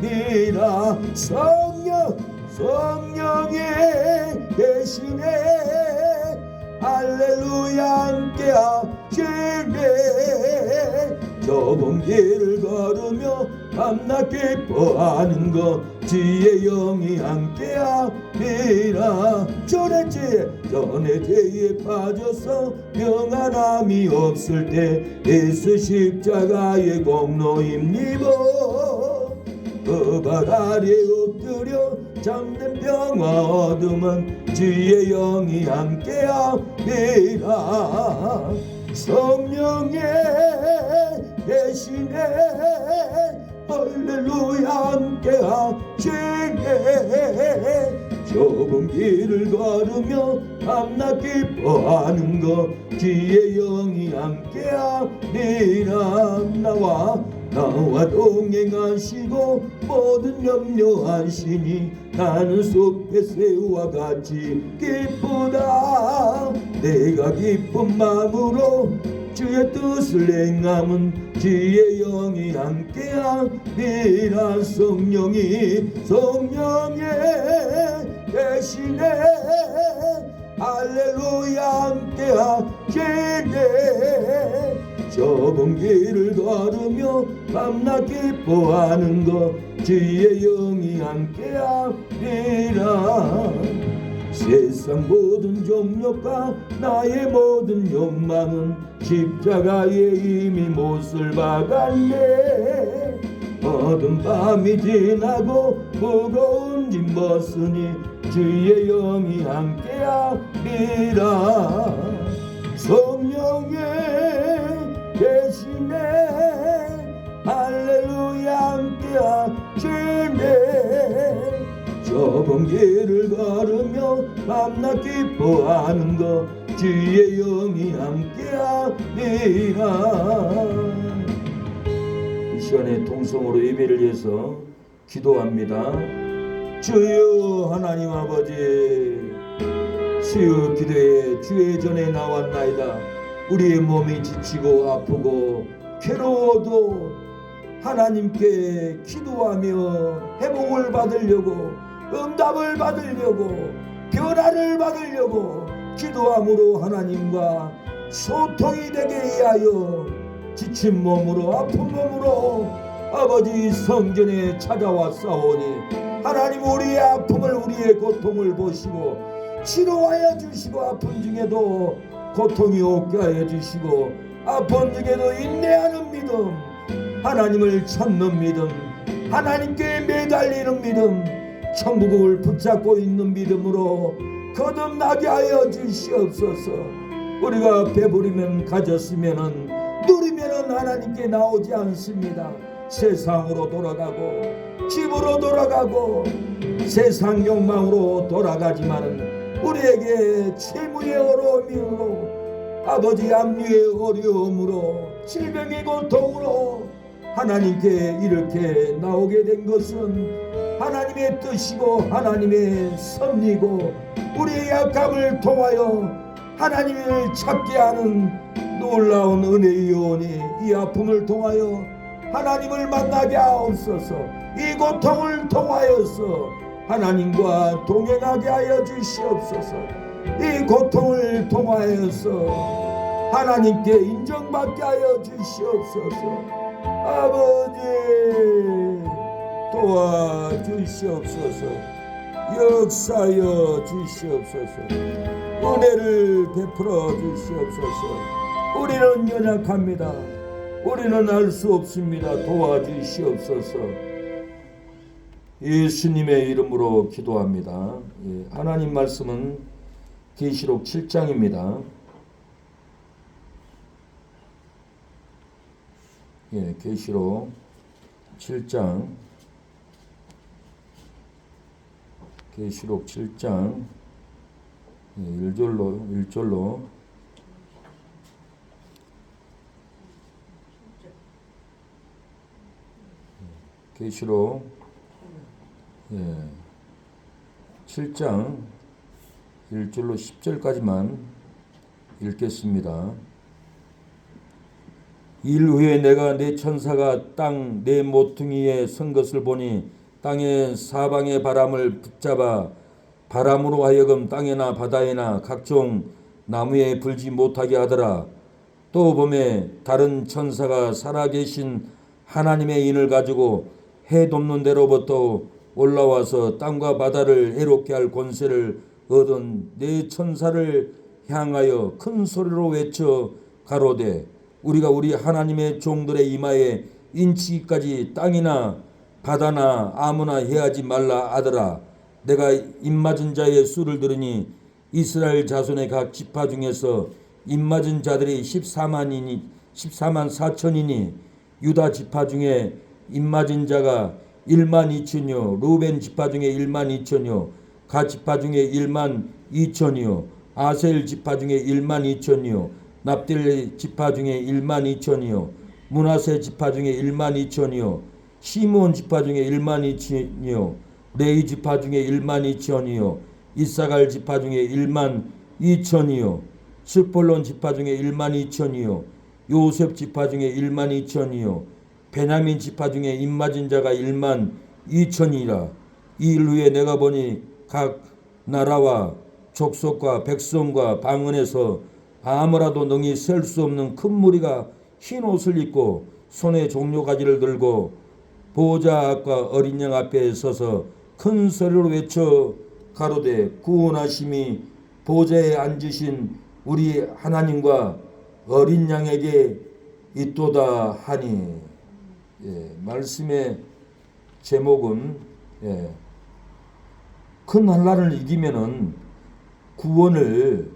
미라 성령의 계시네 할렐루야 함께 하시네 좁은 길을 걸으며 밤낮 기뻐하는 것 지혜 영이 함께 하리라 전의 죄에 빠져서 평안함이 없을 때 예수 십자가의 공로 힘입어 그 발 아래 엎드려 잠든 평화 얻으면 주의 영이 함께 하리라 성령의 계시네 할렐루야 함께 하시네 좁은 길을 걸으며 밤낮 기뻐하는 것 주의 영이 함께 하리라 나와 동행하시고 모든 염려하시니 나는 숲의 새와 같이 기쁘다 내가 기쁜 마음으로 주의 뜻을 행함은 주의 영이 함께하리라 성령의 계시네 할렐루야 함께하시네 좁은 길을 걸으며 밤낮 기뻐하는 것 주의 영이 함께하리라 세상 모든 종력과 나의 모든 욕망은 십자가에 이미 못을 박았네 어두운 밤이 지나고 무거운 짐 벗으니 주의 영이 함께하리라 성령의 계시네 할렐루야 함께하시네 좁은 길을 걸으며 밤낮 기뻐하는 것 주의 영이 함께하리라 이 시간에 통성으로 예배를 위해서 기도합니다. 주여 하나님 아버지 수요 기도에 주의 전에 나왔나이다. 우리의 몸이 지치고 아프고 괴로워도 하나님께 기도하며 회복을 받으려고 응답을 받으려고 변화를 받으려고 기도함으로 하나님과 소통이 되게 하여 지친 몸으로 아픈 몸으로 아버지 성전에 찾아왔사오니 하나님 우리의 아픔을 우리의 고통을 보시고 치료하여 주시고 아픈 중에도 고통이 없게 하여 주시고 아픈 중에도 인내하는 믿음 하나님을 찾는 믿음 하나님께 매달리는 믿음 천국을 붙잡고 있는 믿음으로 거듭나게 하여 주시옵소서. 우리가 배부리면 가졌으면 누리면 하나님께 나오지 않습니다. 세상으로 돌아가고 집으로 돌아가고 세상 욕망으로 돌아가지만 우리에게 채무의 어려움으로 아버지 압류의 어려움으로 질병의 고통으로 하나님께 이렇게 나오게 된 것은 하나님의 뜻이고 하나님의 섭리고 우리의 약함을 통하여 하나님을 찾게 하는 놀라운 은혜의 요원이 이 아픔을 통하여 하나님을 만나게 하옵소서. 이 고통을 통하여서 하나님과 동행하게 하여 주시옵소서. 이 고통을 통하여서 하나님께 인정받게 하여 주시옵소서. 아버지 도와주시옵소서. 역사여 주시옵소서. 은혜를 베풀어 주시옵소서. 우리는 연약합니다. 우리는 알 수 없습니다. 도와주시옵소서. 예수님의 이름으로 기도합니다. 하나님 말씀은 계시록 7장입니다. 계시록 7장 계시록 7장 1절로 계시록 7장 1절로 10절까지만 읽겠습니다. 일 후에 내가 내 천사가 땅 내 모퉁이에 선 것을 보니 땅의 사방의 바람을 붙잡아 바람으로 하여금 땅에나 바다에나 각종 나무에 불지 못하게 하더라. 또 보매 다른 천사가 살아계신 하나님의 인을 가지고 해 돋는 데로부터 올라와서 땅과 바다를 해롭게 할 권세를 얻은 네 천사를 향하여 큰 소리로 외쳐 가로되 우리가 우리 하나님의 종들의 이마에 인치기까지 땅이나 바다나 아무나 해하지 말라 하더라. 내가 입맞은 자의 수를 들으니 이스라엘 자손의 각 지파 중에서 입맞은 자들이 14만 4천이니 유다 지파 중에 입맞은 자가 1만 2천이요 루벤 지파 중에 1만 2천이요 가 지파 중에 1만 2천이요 아셀 지파 중에 1만 2천이요 납달리 지파 중에 1만 2천이요 므낫세 지파 중에 1만 2천이요 시므온 지파 중에 1만 2천이요 레위 지파 중에 1만 2천이요 이사갈 지파 중에 1만 2천이요 스불론 지파 중에 1만 2천이요 요셉 지파 중에 1만 2천이요 베냐민 지파 중에 입맞은 자가 1만 2천이라. 이 일 후에 내가 보니 각 나라와 족속과 백성과 방언에서 아무라도 능히 셀 수 없는 큰 무리가 흰 옷을 입고 손에 종려가지를 들고 보호자 앞과 어린 양 앞에 서서 큰 소리로 외쳐 가로되 구원하심이 보좌에 앉으신 우리 하나님과 어린 양에게 있도다 하니. 말씀의 제목은 큰 환난을 이기면은 구원을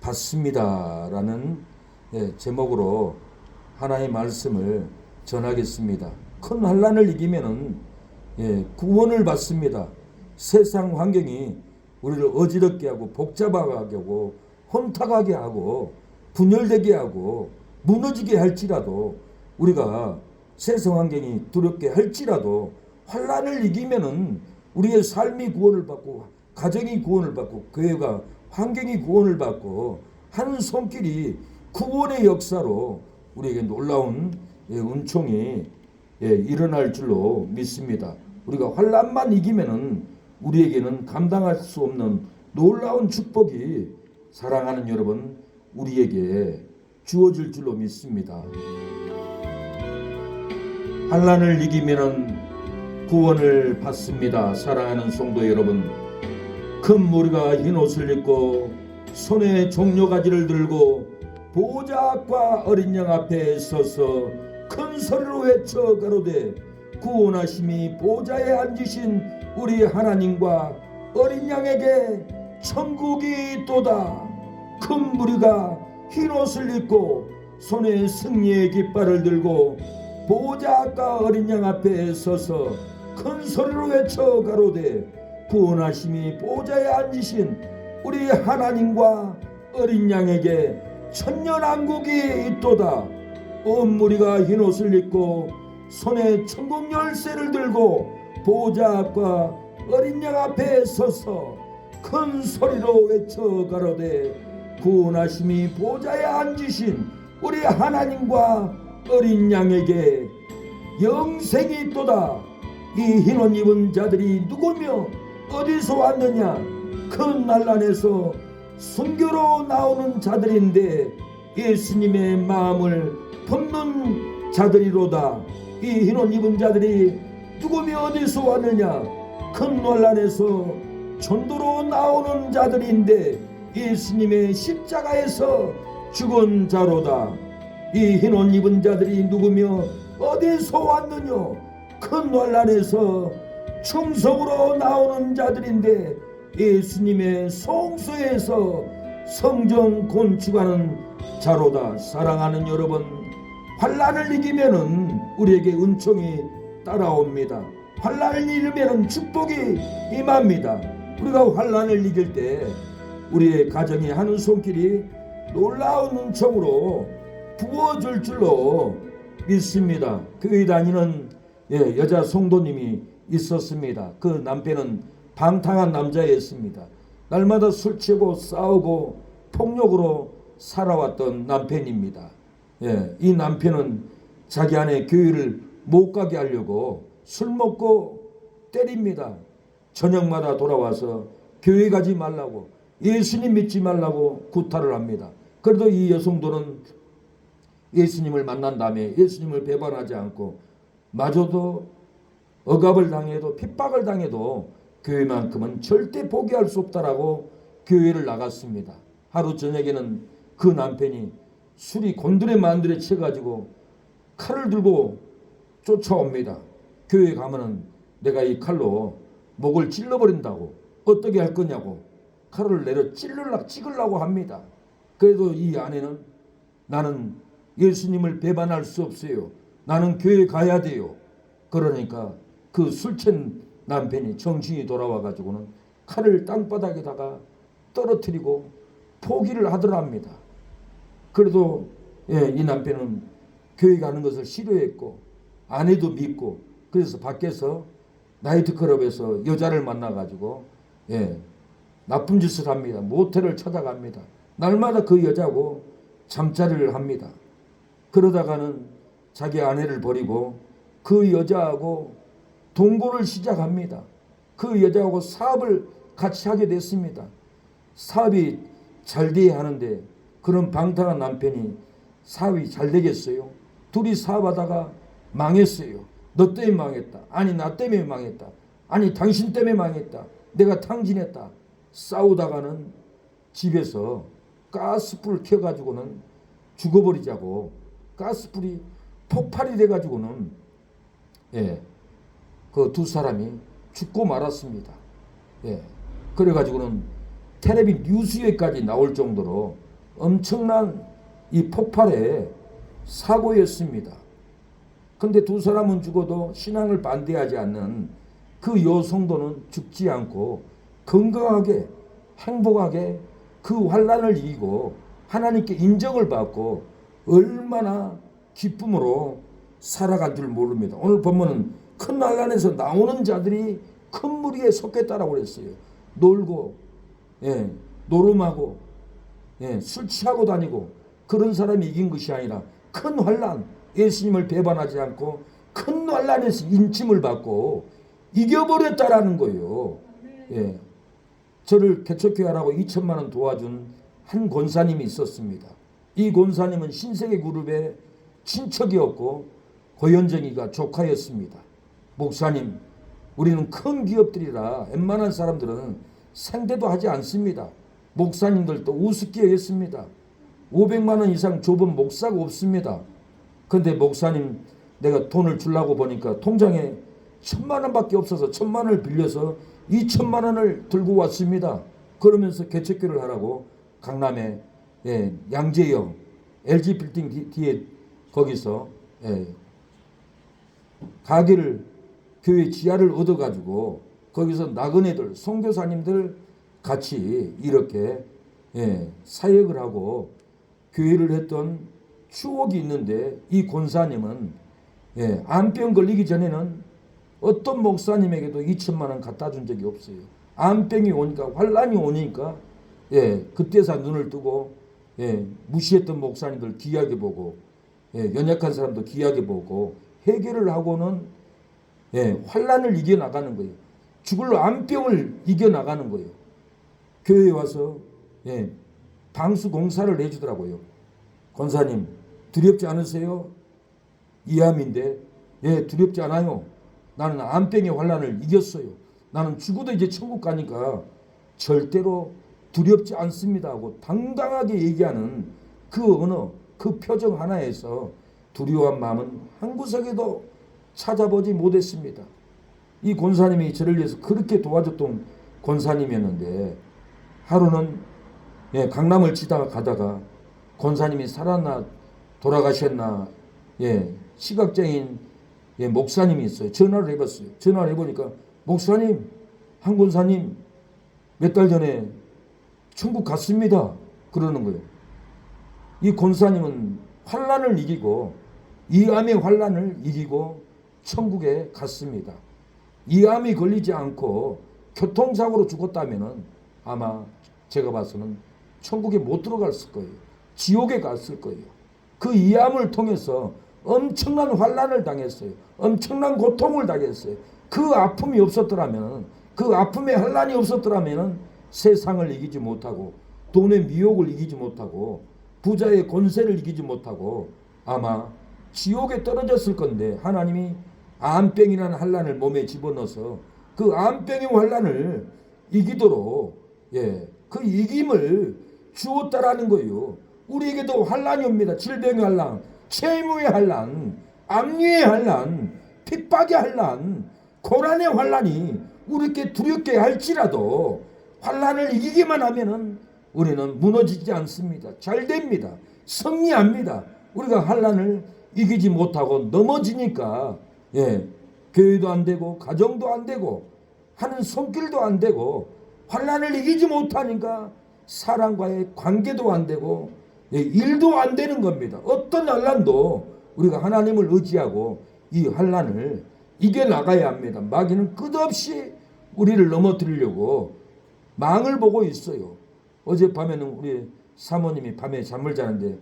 받습니다라는 제목으로 하나의 말씀을 전하겠습니다. 큰 환난을 이기면은 구원을 받습니다. 세상 환경이 우리를 어지럽게 하고 복잡하게 하고 혼탁하게 하고 분열되게 하고 무너지게 할지라도 우리가 세상 환경이 두렵게 할지라도 환난을 이기면은 우리의 삶이 구원을 받고 가정이 구원을 받고 교회가 환경이 구원을 받고 하는 손길이 구원의 역사로 우리에게 놀라운 은총이 일어날 줄로 믿습니다. 우리가 환난만 이기면은 우리에게는 감당할 수 없는 놀라운 축복이 사랑하는 여러분 우리에게 주어질 줄로 믿습니다. 환난을 이기면은 구원을 받습니다. 사랑하는 성도 여러분, 큰 무리가 흰 옷을 입고 손에 종려가지를 들고 보호자 앞과 어린 양 앞에 서서 큰 소리로 외쳐 가로되 구원하심이 보호자에 앉으신 우리 하나님과 어린 양에게 천국이 있도다. 큰 무리가 흰 옷을 입고 손에 승리의 깃발을 들고 보호자 앞과 어린 양 앞에 서서 큰 소리로 외쳐 가로되 구원하심이 보호자에 앉으신 우리 하나님과 어린 양에게 천년왕국이 있도다. 온 무리가 흰 옷을 입고 손에 천국 열쇠를 들고 보호자 앞과 어린 양 앞에 서서 큰 소리로 외쳐 가로되 구원하심이 보호자에 앉으신 우리 하나님과 어린 양에게 영생이 있도다. 이 흰 옷 입은 자들이 누구며 어디서 왔느냐? 큰 난란에서 순교로 나오는 자들인데 예수님의 마음을 품는 자들이로다. 이 흰 옷 입은 자들이 누구며 어디서 왔느냐? 큰 난란에서 전도로 나오는 자들인데 예수님의 십자가에서 죽은 자로다. 이 흰 옷 입은 자들이 누구며 어디서 왔느냐? 큰 환난에서 충성으로 나오는 자들인데 예수님의 성소에서 성전 건축하는 자로다. 사랑하는 여러분, 환난을 이기면은 우리에게 은총이 따라옵니다. 환난을 이기면은 축복이 임합니다. 우리가 환난을 이길 때 우리의 가정이 하는 손길이 놀라운 은총으로 부어줄 줄로 믿습니다. 교회 다니는 여자 성도님이 있었습니다. 그 남편은 방탕한 남자였습니다. 날마다 술 취하고 싸우고 폭력으로 살아왔던 남편입니다. 이 남편은 자기 아내 교회를 못 가게 하려고 술 먹고 때립니다. 저녁마다 돌아와서 교회 가지 말라고, 예수님 믿지 말라고 구타를 합니다. 그래도 이 여성들은 예수님을 만난 다음에 예수님을 배반하지 않고, 마저도 억압을 당해도 핍박을 당해도 교회만큼은 절대 포기할 수 없다라고 교회를 나갔습니다. 하루 저녁에는 그 남편이 술이 곤드레 만드레 쳐가지고 칼을 들고 쫓아옵니다. 교회 가면은 내가 이 칼로 목을 찔러버린다고, 어떻게 할 거냐고 칼을 내려 찍으려고 합니다. 그래도 이 아내는 나는 예수님을 배반할 수 없어요. 나는 교회 가야 돼요. 그러니까 그 술 취한 남편이 정신이 돌아와 가지고는 칼을 땅바닥에다가 떨어뜨리고 포기를 하더랍니다. 그래도 이 남편은 교회 가는 것을 싫어했고 아내도 믿고, 그래서 밖에서 나이트클럽에서 여자를 만나 가지고 나쁜 짓을 합니다. 모텔을 찾아갑니다. 날마다 그 여자하고 잠자리를 합니다. 그러다가는 자기 아내를 버리고 그 여자하고 동거를 시작합니다. 그 여자하고 사업을 같이 하게 됐습니다. 사업이 잘 돼야 하는데 그런 방탕한 남편이 사업이 잘 되겠어요? 둘이 사업하다가 망했어요. 너 때문에 망했다. 아니 나 때문에 망했다. 아니 당신 때문에 망했다. 내가 탕진했다. 싸우다가는 집에서 가스불을 켜가지고는 죽어버리자고, 가스불이 폭발이 돼가지고는 그 두 사람이 죽고 말았습니다. 그래가지고는 텔레비 뉴스에까지 나올 정도로 엄청난 이 폭발의 사고였습니다. 근데 두 사람은 죽어도 신앙을 반대하지 않는 그 여성도는 죽지 않고 건강하게 행복하게 그 환난을 이기고 하나님께 인정을 받고 얼마나 기쁨으로 살아간 줄 모릅니다. 오늘 보면은 큰 환난에서 나오는 자들이 큰 무리에 속했다라고 그랬어요. 놀고 노름하고 술 취하고 다니고 그런 사람이 이긴 것이 아니라 큰 환난, 예수님을 배반하지 않고 큰 환난에서 인침을 받고 이겨버렸다라는 거예요. 저를 개척교회하라고 2천만 원 도와준 한 권사님이 있었습니다. 이 권사님은 신세계 그룹의 친척이었고 고현정이가 조카였습니다. 목사님, 우리는 큰 기업들이라 웬만한 사람들은 상대도 하지 않습니다. 목사님들도 우습게 했습니다. 500만 원 이상 줘본 목사가 없습니다. 근데 목사님 내가 돈을 주려고 보니까 통장에 1,000만 원밖에 없어서 1,000만 원을 빌려서 2,000만 원을 들고 왔습니다. 그러면서 개척교를 하라고 강남에 양재역 LG 빌딩 뒤에 거기서 가게를, 교회 지하를 얻어가지고 거기서 나그네들 선교사님들 같이 이렇게 사역을 하고 교회를 했던 추억이 있는데, 이 권사님은 암병 걸리기 전에는 어떤 목사님에게도 2천만 원 갖다 준 적이 없어요. 암병이 오니까, 환란이 오니까 그때서 눈을 뜨고 무시했던 목사님들 귀하게 보고 연약한 사람도 귀하게 보고 해결을 하고는 환란을 이겨나가는 거예요. 죽을 암병을 이겨나가는 거예요. 교회에 와서 방수 공사를 해주더라고요. 권사님 두렵지 않으세요? 이 암인데 두렵지 않아요. 나는 암병의 환란을 이겼어요. 나는 죽어도 이제 천국 가니까 절대로 두렵지 않습니다 하고 당당하게 얘기하는 그 언어, 그 표정 하나에서 두려워한 마음은 한 구석에도 찾아보지 못했습니다. 이 권사님이 저를 위해서 그렇게 도와줬던 권사님이었는데, 하루는 강남을 가다가 권사님이 살았나 돌아가셨나 시각장애인 목사님이 있어요. 전화를 해봤어요. 전화를 해보니까 목사님, 한 권사님 몇 달 전에 천국 갔습니다. 그러는 거예요. 이 권사님은 환란을 이기고, 이 암의 환란을 이기고 천국에 갔습니다. 이 암이 걸리지 않고 교통사고로 죽었다면 아마 제가 봐서는 천국에 못 들어갔을 거예요. 지옥에 갔을 거예요. 그 이암을 통해서 엄청난 환난을 당했어요. 엄청난 고통을 당했어요. 그 아픔이 없었더라면, 그 아픔의 환난이 없었더라면 세상을 이기지 못하고, 돈의 미혹을 이기지 못하고, 부자의 권세를 이기지 못하고 아마 지옥에 떨어졌을 건데, 하나님이 암병이라는 환난을 몸에 집어넣어서 그 암병의 환난을 이기도록 그 이김을 주었다라는 거예요. 우리에게도 환난이 옵니다. 질병의 환난, 채무의 환난, 압류의 환난, 핍박의 환난, 고난의 환난이 우리께 두렵게 할지라도 환난을 이기기만 하면은 우리는 무너지지 않습니다. 잘 됩니다. 승리합니다. 우리가 환난을 이기지 못하고 넘어지니까 교회도 안 되고 가정도 안 되고 하는 손길도 안 되고 환난을 이기지 못하니까 사람과의 관계도 안 되고 일도 안 되는 겁니다. 어떤 환난도 우리가 하나님을 의지하고 이 환난을 이겨나가야 합니다. 마귀는 끝없이 우리를 넘어뜨리려고 망을 보고 있어요. 어젯밤에는 우리 사모님이 밤에 잠을 자는데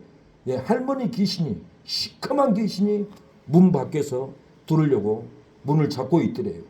할머니 귀신이, 시커먼 귀신이 문 밖에서 들으려고 문을 잡고 있더래요.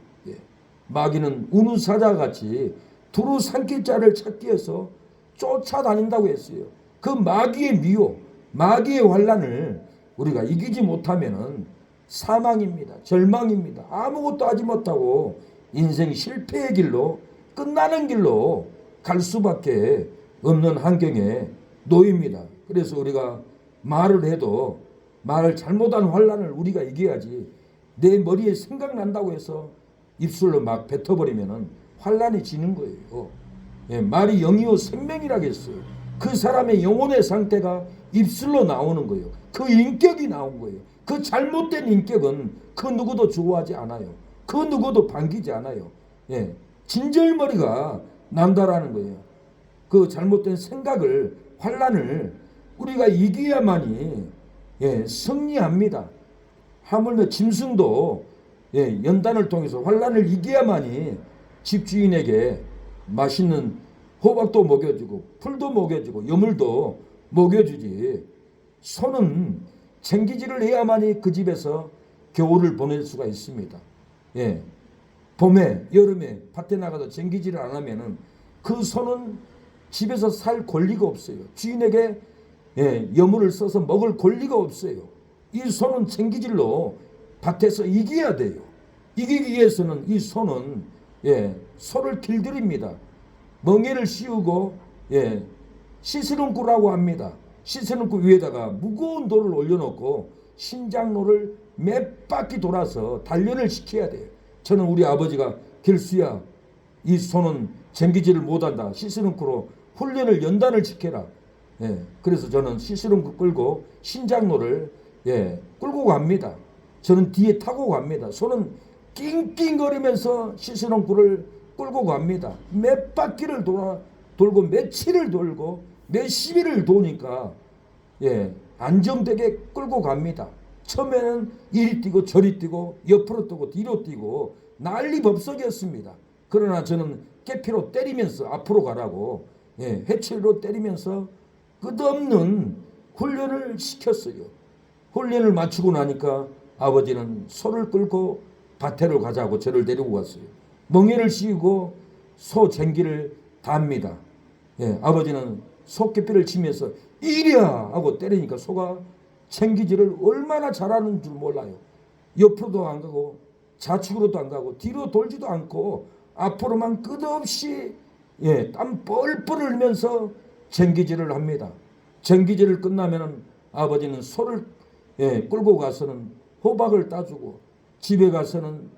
마귀는 우는 사자같이 두루 삼킬 자를 찾기 위해서 쫓아다닌다고 했어요. 그 마귀의 미혹, 마귀의 환난을 우리가 이기지 못하면은 사망입니다. 절망입니다. 아무것도 하지 못하고 인생 실패의 길로, 끝나는 길로 갈 수밖에 없는 환경에 놓입니다. 그래서 우리가 말을 해도 말을 잘못한 환난을 우리가 이겨야지, 내 머리에 생각난다고 해서 입술로 막 뱉어버리면 환난이 지는 거예요. 말이 영이요 생명이라고 했어요. 그 사람의 영혼의 상태가 입술로 나오는 거예요. 그 인격이 나온 거예요. 그 잘못된 인격은 그 누구도 좋아하지 않아요. 그 누구도 반기지 않아요. 진절머리가 난다라는 거예요. 그 잘못된 생각을, 환난을 우리가 이겨야만이 승리합니다. 하물며 짐승도 연단을 통해서 환난을 이겨야만이 집주인에게 맛있는 호박도 먹여주고 풀도 먹여주고 여물도 먹여주지, 소는 챙기질을 해야만이 그 집에서 겨울을 보낼 수가 있습니다. 봄에 여름에 밭에 나가서 챙기질을 안 하면은 그 소는 집에서 살 권리가 없어요. 주인에게 여물을 써서 먹을 권리가 없어요. 이 소는 챙기질로 밭에서 이겨야 돼요. 이기기 위해서는 이 소는 소를 길들입니다. 멍에를 씌우고 시스름구라고 합니다. 시스름구 위에다가 무거운 돌을 올려놓고 신장로를 몇 바퀴 돌아서 단련을 시켜야 돼요. 저는 우리 아버지가 길수야, 이 소는 쟁기질을 못한다. 시스름구로 훈련을 연단을 시켜라. 그래서 저는 시스름구 끌고 신장로를 끌고 갑니다. 저는 뒤에 타고 갑니다. 소는 낑낑거리면서 시스름구를 끌고 갑니다. 몇 바퀴를 돌고 며칠을 돌고 몇십일을 도니까 안정되게 끌고 갑니다. 처음에는 이리 뛰고 저리 뛰고 옆으로 뛰고 뒤로 뛰고 난리법석이었습니다. 그러나 저는 깨피로 때리면서 앞으로 가라고 해칠로 때리면서 끝없는 훈련을 시켰어요. 훈련을 마치고 나니까 아버지는 소를 끌고 밭에로 가자고 저를 데리고 갔어요. 멍에를 씌우고 소 쟁기를 답니다. 아버지는 소깨피를 치면서 이리야 하고 때리니까 소가 챙기질을 얼마나 잘하는 줄 몰라요. 옆으로도 안 가고 좌측으로도 안 가고 뒤로 돌지도 않고 앞으로만 끝없이 땀 뻘뻘 흘리면서 챙기질을 합니다. 챙기질을 끝나면 아버지는 소를 끌고 가서는 호박을 따주고 집에 가서는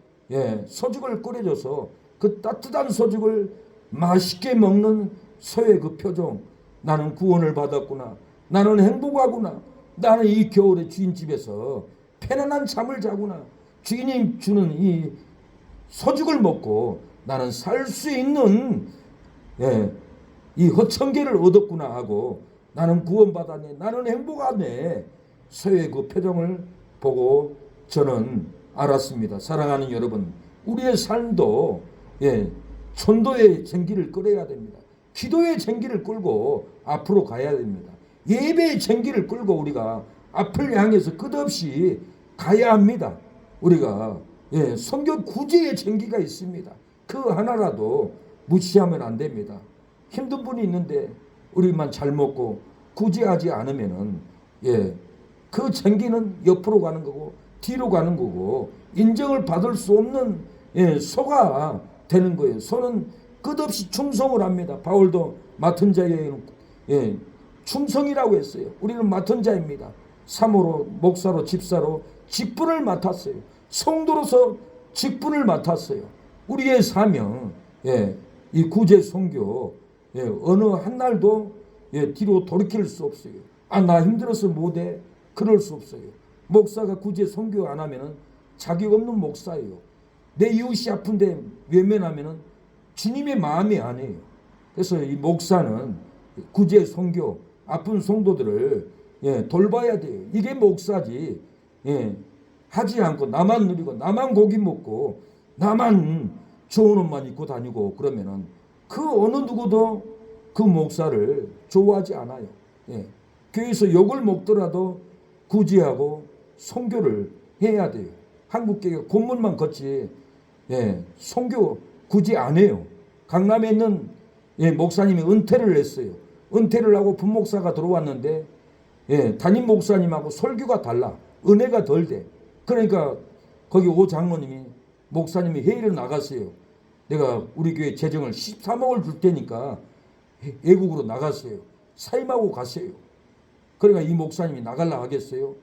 소죽을 끓여줘서 그 따뜻한 소죽을 맛있게 먹는 소의 그 표정, 나는 구원을 받았구나, 나는 행복하구나, 나는 이 겨울에 주인 집에서 편안한 잠을 자구나, 주인이 주는 이 소죽을 먹고 나는 살 수 있는 이 허청계를 얻었구나 하고 나는 구원받았네, 나는 행복하네. 소의 그 표정을 보고 저는 알았습니다. 사랑하는 여러분, 우리의 삶도 천도의 쟁기를 끌어야 됩니다. 기도의 쟁기를 끌고 앞으로 가야 됩니다. 예배의 쟁기를 끌고 우리가 앞을 향해서 끝없이 가야 합니다. 우리가 선교 구제의 전기가 있습니다. 그 하나라도 무시하면 안 됩니다. 힘든 분이 있는데 우리만 잘 먹고 구제하지 않으면은 그 전기는 옆으로 가는 거고 뒤로 가는 거고 인정을 받을 수 없는 소가 되는 거예요. 소는 끝없이 충성을 합니다. 바울도 맡은 자에게는 충성이라고 했어요. 우리는 맡은 자입니다. 사모로, 목사로, 집사로 직분을 맡았어요. 성도로서 직분을 맡았어요. 우리의 사명, 이 구제 선교 어느 한 날도 뒤로 돌이킬 수 없어요. 나 힘들어서 못해. 그럴 수 없어요. 목사가 구제 선교 안 하면은 자격 없는 목사예요. 내 이웃이 아픈데 외면하면은 주님의 마음이 아니에요. 그래서 이 목사는 구제 선교 아픈 성도들을 돌봐야 돼요. 이게 목사지. 하지 않고 나만 누리고 나만 고기 먹고 나만 좋은 옷만 입고 다니고 그러면은 그 어느 누구도 그 목사를 좋아하지 않아요. 교회에서 욕을 먹더라도 구제하고 선교를 해야 돼요. 한국교회 공문만 걷지 선교 구제 안 해요. 강남에 있는 목사님이 은퇴를 했어요. 은퇴를 하고 분목사가 들어왔는데 담임 목사님하고 설교가 달라. 은혜가 덜 돼. 그러니까 거기 오 장로님이 목사님이 회의를 나갔어요. 내가 우리 교회 재정을 13억을 줄 테니까 외국으로 나갔어요. 사임하고 갔어요. 그러니까 이 목사님이 나갈라 하겠어요?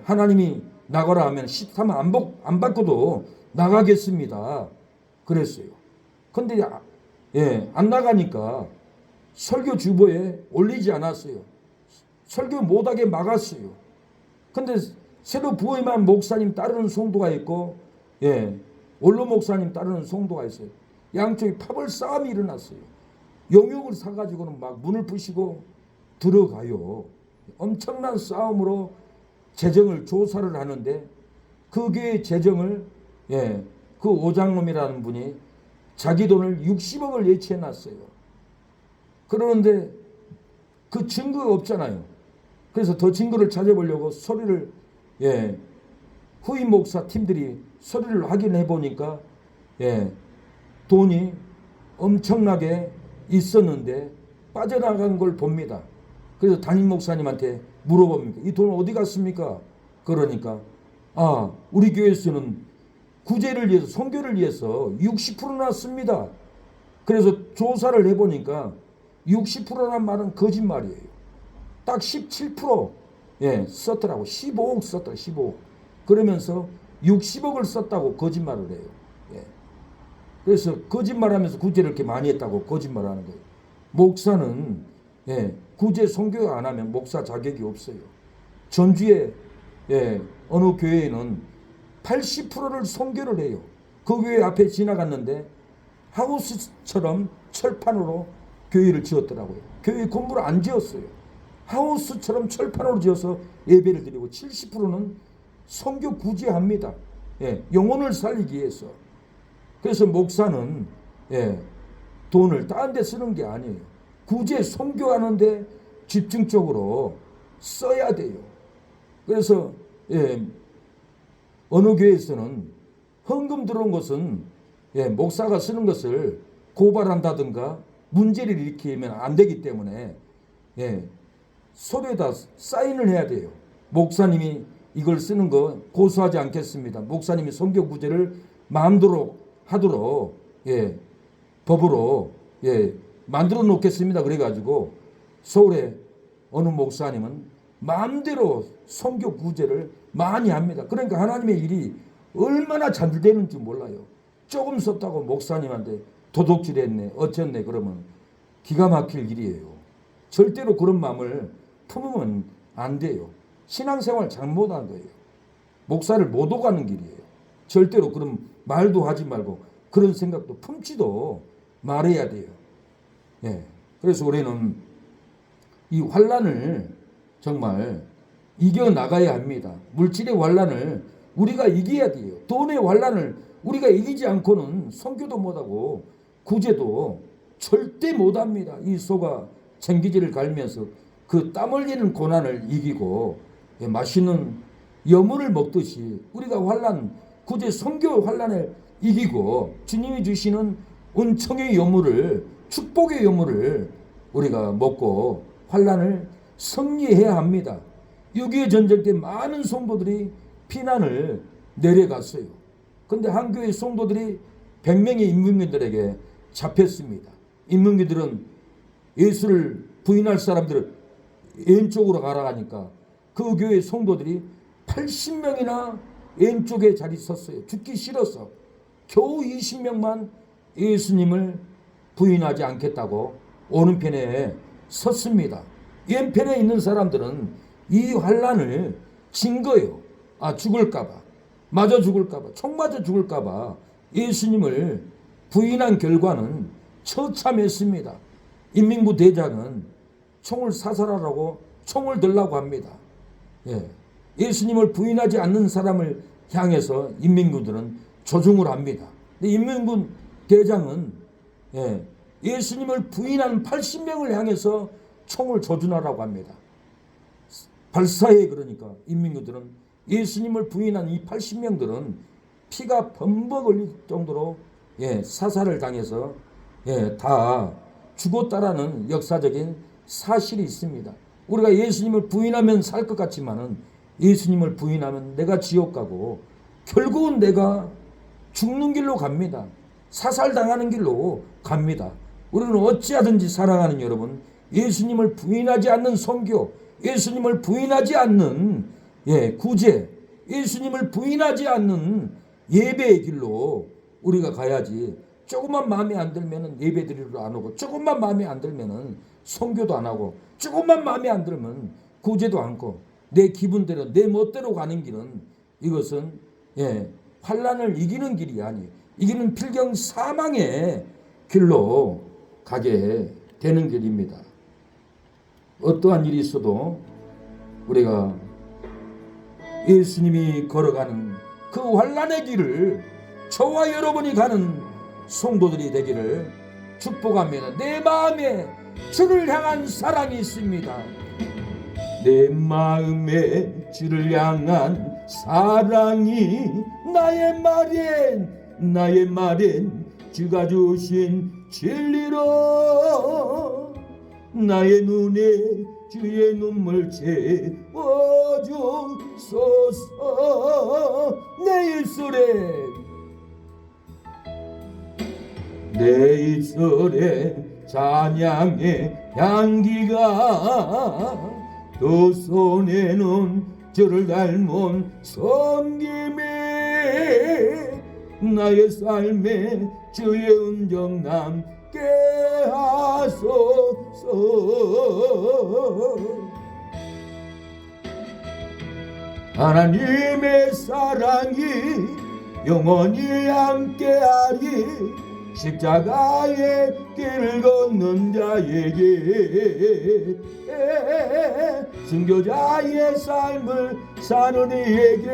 하나님이 나가라 하면 13억 안 받고도 나가겠습니다. 그랬어요. 근데 안 나가니까 설교 주보에 올리지 않았어요. 설교 못하게 막았어요. 근데 새로 부임한 목사님 따르는 성도가 있고 원로 목사님 따르는 성도가 있어요. 양쪽에 파벌 싸움이 일어났어요. 용역을 사가지고는 막 문을 부시고 들어가요. 엄청난 싸움으로 재정을 조사를 하는데 그 교회 재정을 그 오장놈이라는 분이 자기 돈을 60억을 예치해 놨어요. 그러는데 그 증거가 없잖아요. 그래서 더 증거를 찾아보려고 서류를 후임 목사 팀들이 서류를 확인해 보니까 돈이 엄청나게 있었는데 빠져나간 걸 봅니다. 그래서 담임 목사님한테 물어봅니다. 이 돈 어디 갔습니까? 그러니까 우리 교회에서는 구제를 위해서 선교를 위해서 60%나 씁니다. 그래서 조사를 해보니까 60%란 말은 거짓말이에요. 딱 17% 썼더라고. 15억 썼더라고. 15억. 그러면서 60억을 썼다고 거짓말을 해요. 그래서 거짓말하면서 구제를 이렇게 많이 했다고 거짓말하는 거예요. 목사는 구제 선교 안 하면 목사 자격이 없어요. 전주에 어느 교회에는 80%를 선교를 해요. 그 교회 앞에 지나갔는데 하우스처럼 철판으로 교회를 지었더라고요. 교회 건물을 안 지었어요. 하우스처럼 철판으로 지어서 예배를 드리고 70%는 선교 구제합니다. 영혼을 살리기 위해서. 그래서 목사는 돈을 다른 데 쓰는 게 아니에요. 구제 선교하는데 집중적으로 써야 돼요. 그래서 어느 교회에서는 헌금 들어온 것은 목사가 쓰는 것을 고발한다든가 문제를 일으키면 안 되기 때문에 서류에다 사인을 해야 돼요. 목사님이 이걸 쓰는 거 고소하지 않겠습니다. 목사님이 선교 구제를 마음대로 하도록 법으로 만들어 놓겠습니다. 그래가지고 서울에 어느 목사님은 마음대로 선교 구제를 많이 합니다. 그러니까 하나님의 일이 얼마나 잘 되는지 몰라요. 조금 썼다고 목사님한테 도둑질했네 어쨌네 그러면 기가 막힐 일이에요. 절대로 그런 마음을 품으면 안 돼요. 신앙생활 잘못한 거예요. 목사를 못 오가는 길이에요. 절대로 그런 말도 하지 말고 그런 생각도 품지도 말해야 돼요. 그래서 우리는 이 환난을 정말 이겨나가야 합니다. 물질의 환난을 우리가 이겨야 돼요. 돈의 환난을 우리가 이기지 않고는 선교도 못하고 구제도 절대 못합니다. 이 소가 쟁기질을 갈면서 그 땀 흘리는 고난을 이기고 맛있는 여물을 먹듯이 우리가 환난, 구제 선교 환난을 이기고 주님이 주시는 은총의 여물을, 축복의 여물을 우리가 먹고 환난을 승리해야 합니다. 6.25 전쟁 때 많은 성도들이 피난을 내려갔어요. 그런데 한 교회 성도들이 100명의 인문교들에게 잡혔습니다. 인문교들은 예수를 부인할 사람들을 왼쪽으로 가라 하니까 그 교회 성도들이 80명이나 왼쪽에 자리 섰어요. 죽기 싫어서 겨우 20명만 예수님을 부인하지 않겠다고 오른편에 섰습니다. 왼편에 있는 사람들은 이 환난을 진 거예요. 죽을까봐, 맞아 죽을까봐, 총 맞아 죽을까봐 예수님을 부인한 결과는 처참했습니다. 인민부 대장은 총을 사살하라고 총을 들라고 합니다. 예수님을 부인하지 않는 사람을 향해서 인민군들은 조종을 합니다. 인민군 대장은 예수님을 부인한 80명을 향해서 총을 조준하라고 합니다. 발사해. 그러니까 인민군들은 예수님을 부인한 이 80명들은 피가 범벅 흘릴 정도로 사살을 당해서 다 죽었다라는 역사적인 사실이 있습니다. 우리가 예수님을 부인하면 살 것 같지만은 예수님을 부인하면 내가 지옥 가고 결국은 내가 죽는 길로 갑니다. 사살당하는 길로 갑니다. 우리는 어찌하든지 살아가는 여러분, 예수님을 부인하지 않는 선교, 예수님을 부인하지 않는 구제, 예수님을 부인하지 않는 예배의 길로 우리가 가야지. 조금만 마음에 안 들면은 예배 드리러 안 오고, 조금만 마음에 안 들면은 선교도 안 하고, 조금만 마음에 안 들면 구제도 않고, 내 기분대로 내 멋대로 가는 길은, 이것은 환난을 이기는 길이 아니에요. 이기는 필경 사망의 길로 가게 되는 길입니다. 어떠한 일이 있어도 우리가 예수님이 걸어가는 그 환난의 길을 저와 여러분이 가는 성도들이 되기를 축복합니다. 내 마음에 주를 향한 사랑이 있습니다. 내 마음에 주를 향한 사랑이 나의 말엔 주가 주신 진리로 나의 눈에 주의 눈물 채워주소서. 내 입술에 찬양의 향기가, 두 손에는 주를 닮은 섬김이 나의 삶에 주의 은정 남게 하소서. 하나님의 사랑이 영원히 함께하리. 십자가의 길을 걷는 자에게, 순교자의 삶을 사는 이에게,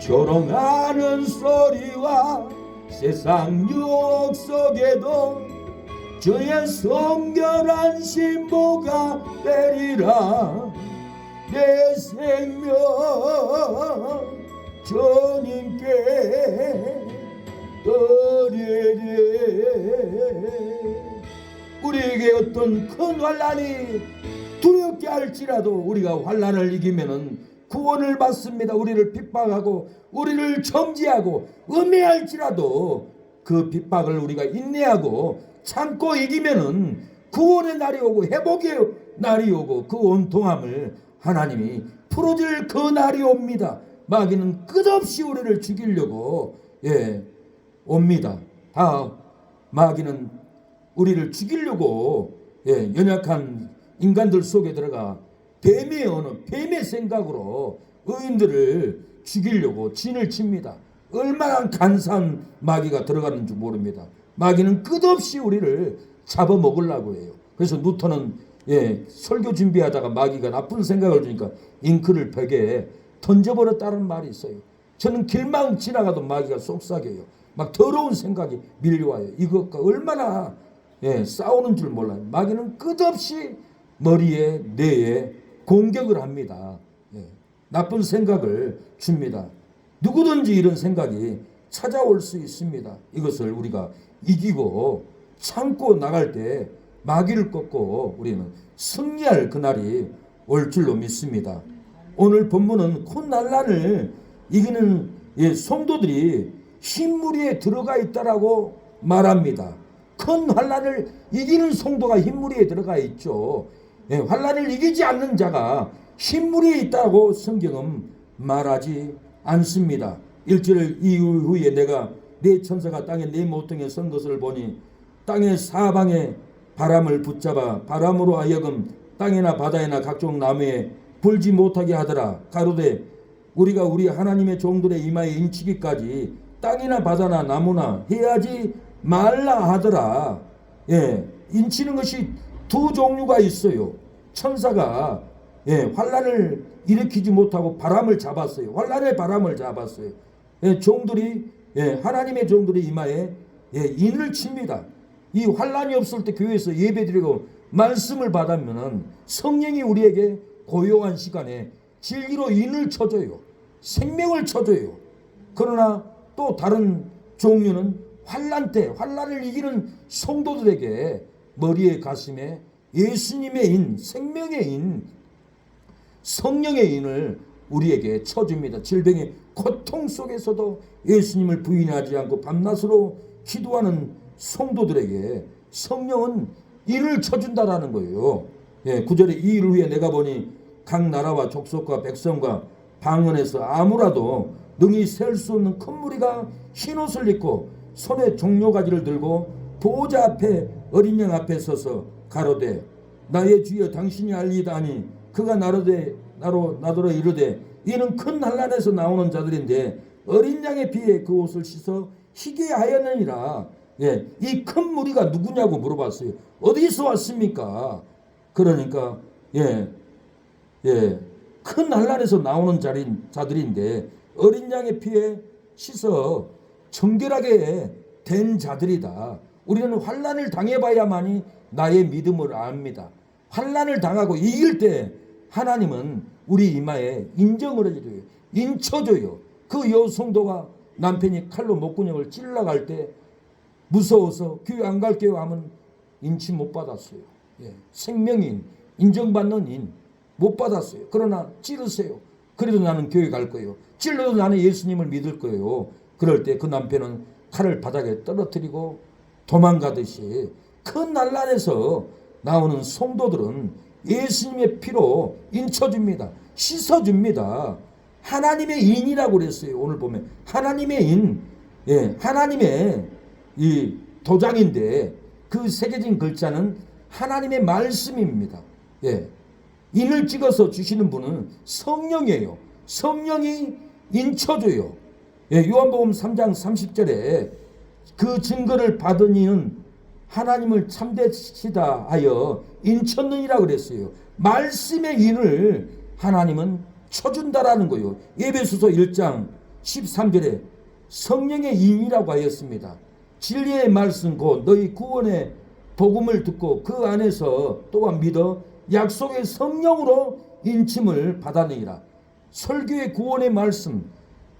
조롱하는 소리와 세상 유혹 속에도 주의 성결한 신부가 되리라. 내 생명 주님께 드리리. 우리에게 어떤 큰 환난이 두렵게 할지라도 우리가 환난을 이기면은 구원을 받습니다. 우리를 핍박하고 우리를 정죄하고 음해할지라도 그 핍박을 우리가 인내하고 참고 이기면은 구원의 날이 오고 회복의 날이 오고 그 온통함을 하나님이 풀어줄 그 날이 옵니다. 마귀는 끝없이 우리를 죽이려고 옵니다. 다 마귀는 우리를 죽이려고 연약한 인간들 속에 들어가 뱀의 언어, 뱀의 생각으로 의인들을 죽이려고 진을 칩니다. 얼마나 간사한 마귀가 들어가는 줄 모릅니다. 마귀는 끝없이 우리를 잡아먹으려고 해요. 그래서 누턴은 설교 준비하다가 마귀가 나쁜 생각을 주니까 잉크를 벽에 던져버렸다는 말이 있어요. 저는 길만 지나가도 마귀가 속삭여요. 막 더러운 생각이 밀려와요. 이것과 얼마나 싸우는 줄 몰라요. 마귀는 끝없이 머리에 뇌에 공격을 합니다. 나쁜 생각을 줍니다. 누구든지 이런 생각이 찾아올 수 있습니다. 이것을 우리가 이기고 참고 나갈 때 마귀를 꺾고 우리는 승리할 그날이 올 줄로 믿습니다. 오늘 본문은 콧난란을 이기는 성도들이 흰무리에 들어가 있다라고 말합니다. 큰 환난을 이기는 성도가 흰무리에 들어가 있죠. 환난을 이기지 않는 자가 흰무리에 있다고 성경은 말하지 않습니다. 1절 이후에 내가 네 천사가 땅에 네 모퉁이에 선 것을 보니 땅의 사방에 바람을 붙잡아 바람으로 하여금 땅이나 바다에나 각종 나무에 불지 못하게 하더라. 가로되 우리가 우리 하나님의 종들의 이마에 인치기까지 땅이나 바다나 나무나 해하지 말라 하더라. 인치는 것이 두 종류가 있어요. 천사가 환란을 일으키지 못하고 바람을 잡았어요. 환란의 바람을 잡았어요. 종들이 하나님의 종들의 이마에 인을 칩니다. 이 환란이 없을 때 교회에서 예배드리고 말씀을 받으면은 성령이 우리에게 고요한 시간에 진리로 인을 쳐줘요. 생명을 쳐줘요. 그러나 또 다른 종류는 환란 때 환란을 이기는 성도들에게 머리에 가슴에 예수님의 인, 생명의 인, 성령의 인을 우리에게 쳐줍니다. 질병의 고통 속에서도 예수님을 부인하지 않고 밤낮으로 기도하는 성도들에게 성령은 인을 쳐준다라는 거예요. 9절에 이 일 후에 내가 보니 각 나라와 족속과 백성과 방언에서 아무라도 능히 셀 수 없는 큰 무리가 흰옷을 입고 손에 종려가지를 들고 보호자 앞에 어린 양 앞에 서서 가로되 나의 주여 당신이 알리다니 그가 나더러 이르되 이는 큰 환난에서 나오는 자들인데 어린 양의 피에 그 옷을 씻어 희게 하였느니라. 이 큰 무리가 누구냐고 물어봤어요. 어디서 왔습니까? 그러니까 큰 환난에서 나오는 자들인데 어린 양의 피에 씻어 정결하게 된 자들이다. 우리는 환난을 당해봐야만이 나의 믿음을 압니다. 환난을 당하고 이길 때 하나님은 우리 이마에 인정을 해줘요. 인쳐줘요. 그 여성도가 남편이 칼로 목구멍을 찔러갈 때 무서워서 교회 안 갈게요 하면 인치 못 받았어요. 생명인, 인정받는 인 못 받았어요. 그러나 찌르세요. 그래도 나는 교회 갈 거예요. 찔러도 나는 예수님을 믿을 거예요. 그럴 때 그 남편은 칼을 바닥에 떨어뜨리고 도망가듯이 큰 난란에서 나오는 성도들은 예수님의 피로 인쳐줍니다. 씻어줍니다. 하나님의 인이라고 그랬어요. 오늘 보면 하나님의 인, 하나님의 이 도장인데 그 새겨진 글자는 하나님의 말씀입니다. 인을 찍어서 주시는 분은 성령이에요. 성령이 인쳐줘요. 요한복음 3장 30절에 그 증거를 받은 이는 하나님을 참되시다 하여 인쳤느니라 그랬어요. 말씀의 인을 하나님은 쳐준다라는 거예요. 에베소서 1장 13절에 성령의 인이라고 하였습니다. 진리의 말씀 곧 너희 구원의 복음을 듣고 그 안에서 또한 믿어 약속의 성령으로 인침을 받아내리라. 설교의 구원의 말씀,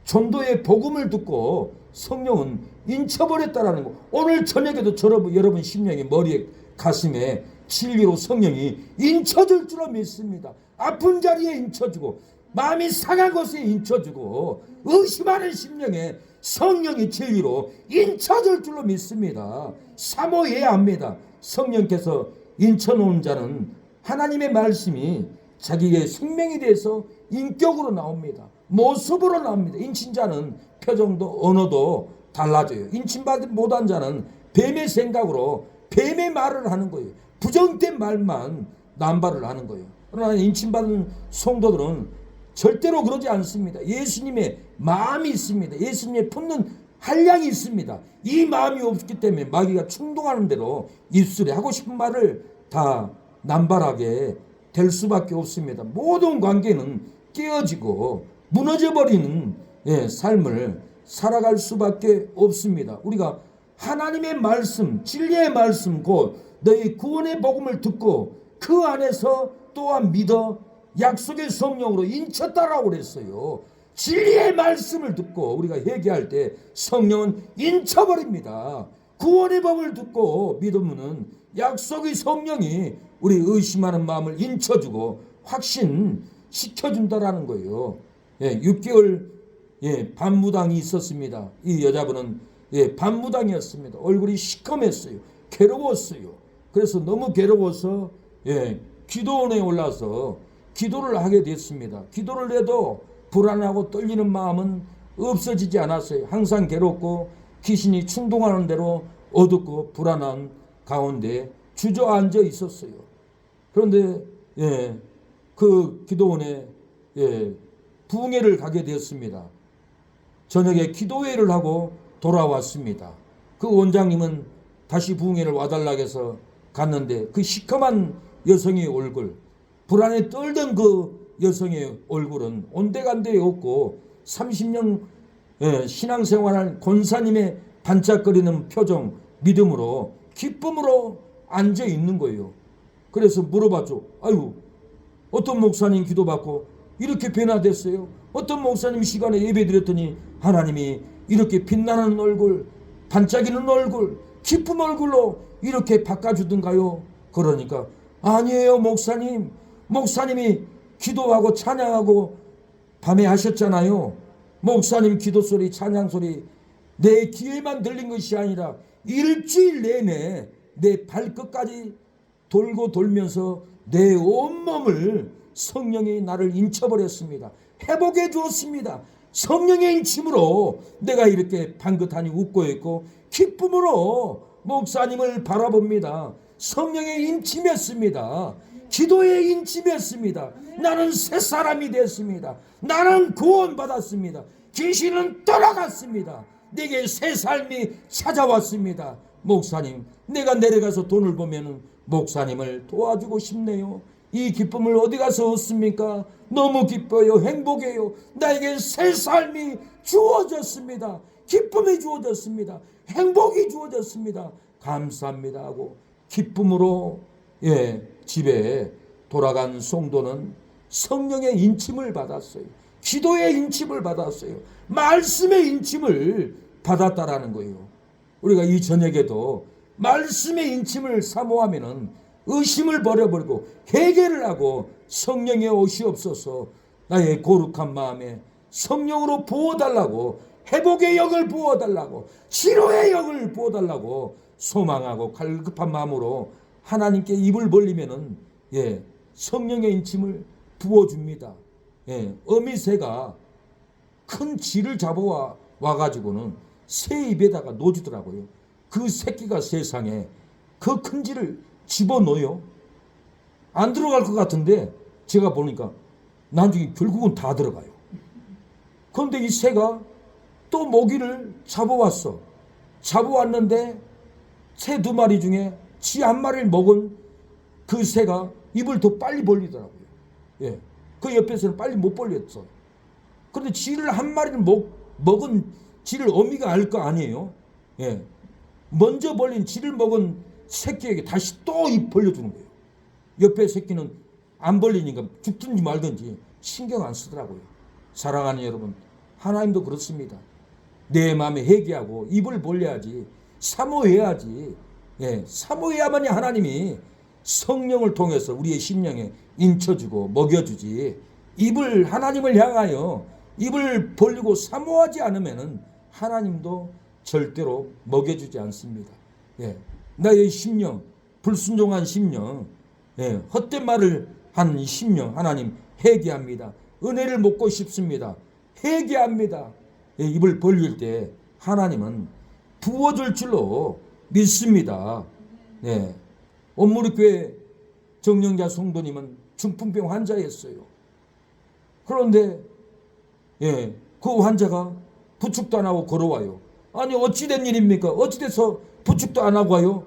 전도의 복음을 듣고 성령은 인쳐버렸다라는 거. 오늘 저녁에도 여러분 심령의 머리에 가슴에 진리로 성령이 인쳐줄 줄로 믿습니다. 아픈 자리에 인쳐주고 마음이 상한 곳에 인쳐주고 의심하는 심령에 성령이 진리로 인쳐줄 줄로 믿습니다. 사모해야 합니다. 성령께서 인쳐놓은 자는 하나님의 말씀이 자기의 생명에 대해서 인격으로 나옵니다. 모습으로 나옵니다. 인친자는 표정도 언어도 달라져요. 인침받지 못한 자는 뱀의 생각으로 뱀의 말을 하는 거예요. 부정된 말만 남발을 하는 거예요. 그러나 인침받은 성도들은 절대로 그러지 않습니다. 예수님의 마음이 있습니다. 예수님의 품는 한량이 있습니다. 이 마음이 없기 때문에 마귀가 충동하는 대로 입술에 하고 싶은 말을 다 남발하게 될 수밖에 없습니다. 모든 관계는 깨어지고 무너져버리는 삶을 살아갈 수밖에 없습니다. 우리가 하나님의 말씀, 진리의 말씀, 곧 너희 구원의 복음을 듣고 그 안에서 또한 믿어 약속의 성령으로 인쳤다라고 그랬어요. 진리의 말씀을 듣고 우리가 회개할 때 성령은 인쳐버립니다. 구원의 법을 듣고 믿으면 약속의 성령이 우리 의심하는 마음을 인쳐주고 확신시켜준다라는 거예요. 6개월 반무당이 있었습니다. 이 여자분은 반무당이었습니다. 얼굴이 시커맸어요. 괴로웠어요. 그래서 너무 괴로워서 기도원에 올라서 기도를 하게 됐습니다. 기도를 해도 불안하고 떨리는 마음은 없어지지 않았어요. 항상 괴롭고 귀신이 충동하는 대로 어둡고 불안한 가운데 주저앉아 있었어요. 그런데 그 기도원에 부흥회를 가게 되었습니다. 저녁에 기도회를 하고 돌아왔습니다. 그 원장님은 다시 부흥회를 와달라고 해서 갔는데 그 시커먼 여성의 얼굴, 불안에 떨던 그 여성의 얼굴은 온데간데 없고 30년 신앙생활한 권사님의 반짝거리는 표정, 믿음으로 기쁨으로 앉아 있는 거예요. 그래서 물어봤죠. 아유, 어떤 목사님 기도받고 이렇게 변화됐어요? 어떤 목사님 시간에 예배드렸더니 하나님이 이렇게 빛나는 얼굴, 반짝이는 얼굴, 기쁜 얼굴로 이렇게 바꿔주던가요? 그러니까 아니에요 목사님. 목사님이 기도하고 찬양하고 밤에 하셨잖아요. 목사님 기도소리 찬양소리 내 귀에만 들린 것이 아니라 일주일 내내 내 발끝까지 돌고 돌면서 내 온몸을 성령이 나를 인쳐버렸습니다. 회복해 주었습니다. 성령의 인침으로 내가 이렇게 방긋하니 웃고 있고 기쁨으로 목사님을 바라봅니다. 성령의 인침이었습니다. 기도의 인침이었습니다. 나는 새 사람이 됐습니다. 나는 구원받았습니다. 귀신은 떠나갔습니다. 내게 새 삶이 찾아왔습니다. 목사님, 내가 내려가서 돈을 보면 목사님을 도와주고 싶네요. 이 기쁨을 어디 가서 얻습니까? 너무 기뻐요. 행복해요. 나에게 새 삶이 주어졌습니다. 기쁨이 주어졌습니다. 행복이 주어졌습니다. 감사합니다 하고 기쁨으로 집에 돌아간 성도는 성령의 인침을 받았어요. 기도의 인침을 받았어요. 말씀의 인침을 받았다라는 거예요. 우리가 이 저녁에도 말씀의 인침을 사모하면은 의심을 버려버리고 회개를 하고 성령의 옷이 없어서 나의 거룩한 마음에 성령으로 부어달라고, 회복의 영을 부어달라고, 치료의 영을 부어달라고 소망하고 갈급한 마음으로 하나님께 입을 벌리면은 성령의 인침을 부어줍니다. 어미새가 큰 쥐를 잡아와 가지고는 새 입에다가 놓주더라고요. 그 새끼가 세상에 그 큰 쥐를 집어넣어요. 안 들어갈 것 같은데 제가 보니까 나중에 결국은 다 들어가요. 그런데 이 새가 또 모기를 잡아왔어. 잡아왔는데 새 2마리 중에 쥐 1마리를 먹은 그 새가 입을 더 빨리 벌리더라고요. 그 옆에서는 빨리 못 벌렸어. 그런데 쥐를 1마리를 먹은 쥐를 어미가 알 거 아니에요. 먼저 벌린 쥐를 먹은 새끼에게 다시 또 입 벌려주는 거예요. 옆에 새끼는 안 벌리니까 죽든지 말든지 신경 안 쓰더라고요. 사랑하는 여러분, 하나님도 그렇습니다. 내 마음에 회개하고 입을 벌려야지, 사모해야지. 사모해야만이 하나님이 성령을 통해서 우리의 심령에 인쳐주고 먹여주지. 입을 하나님을 향하여 입을 벌리고 사모하지 않으면 하나님도 절대로 먹여주지 않습니다. 나의 심령, 불순종한 심령, 헛된 말을 한 심령 하나님 회개합니다. 은혜를 먹고 싶습니다. 회개합니다. 입을 벌릴 때 하나님은 부어줄 줄로 믿습니다. 온무리교회 정령자 성도님은 중풍병 환자였어요. 그런데 그 환자가 부축도 안 하고 걸어와요. 아니 어찌된 일입니까? 어찌돼서 부축도 안 하고 와요?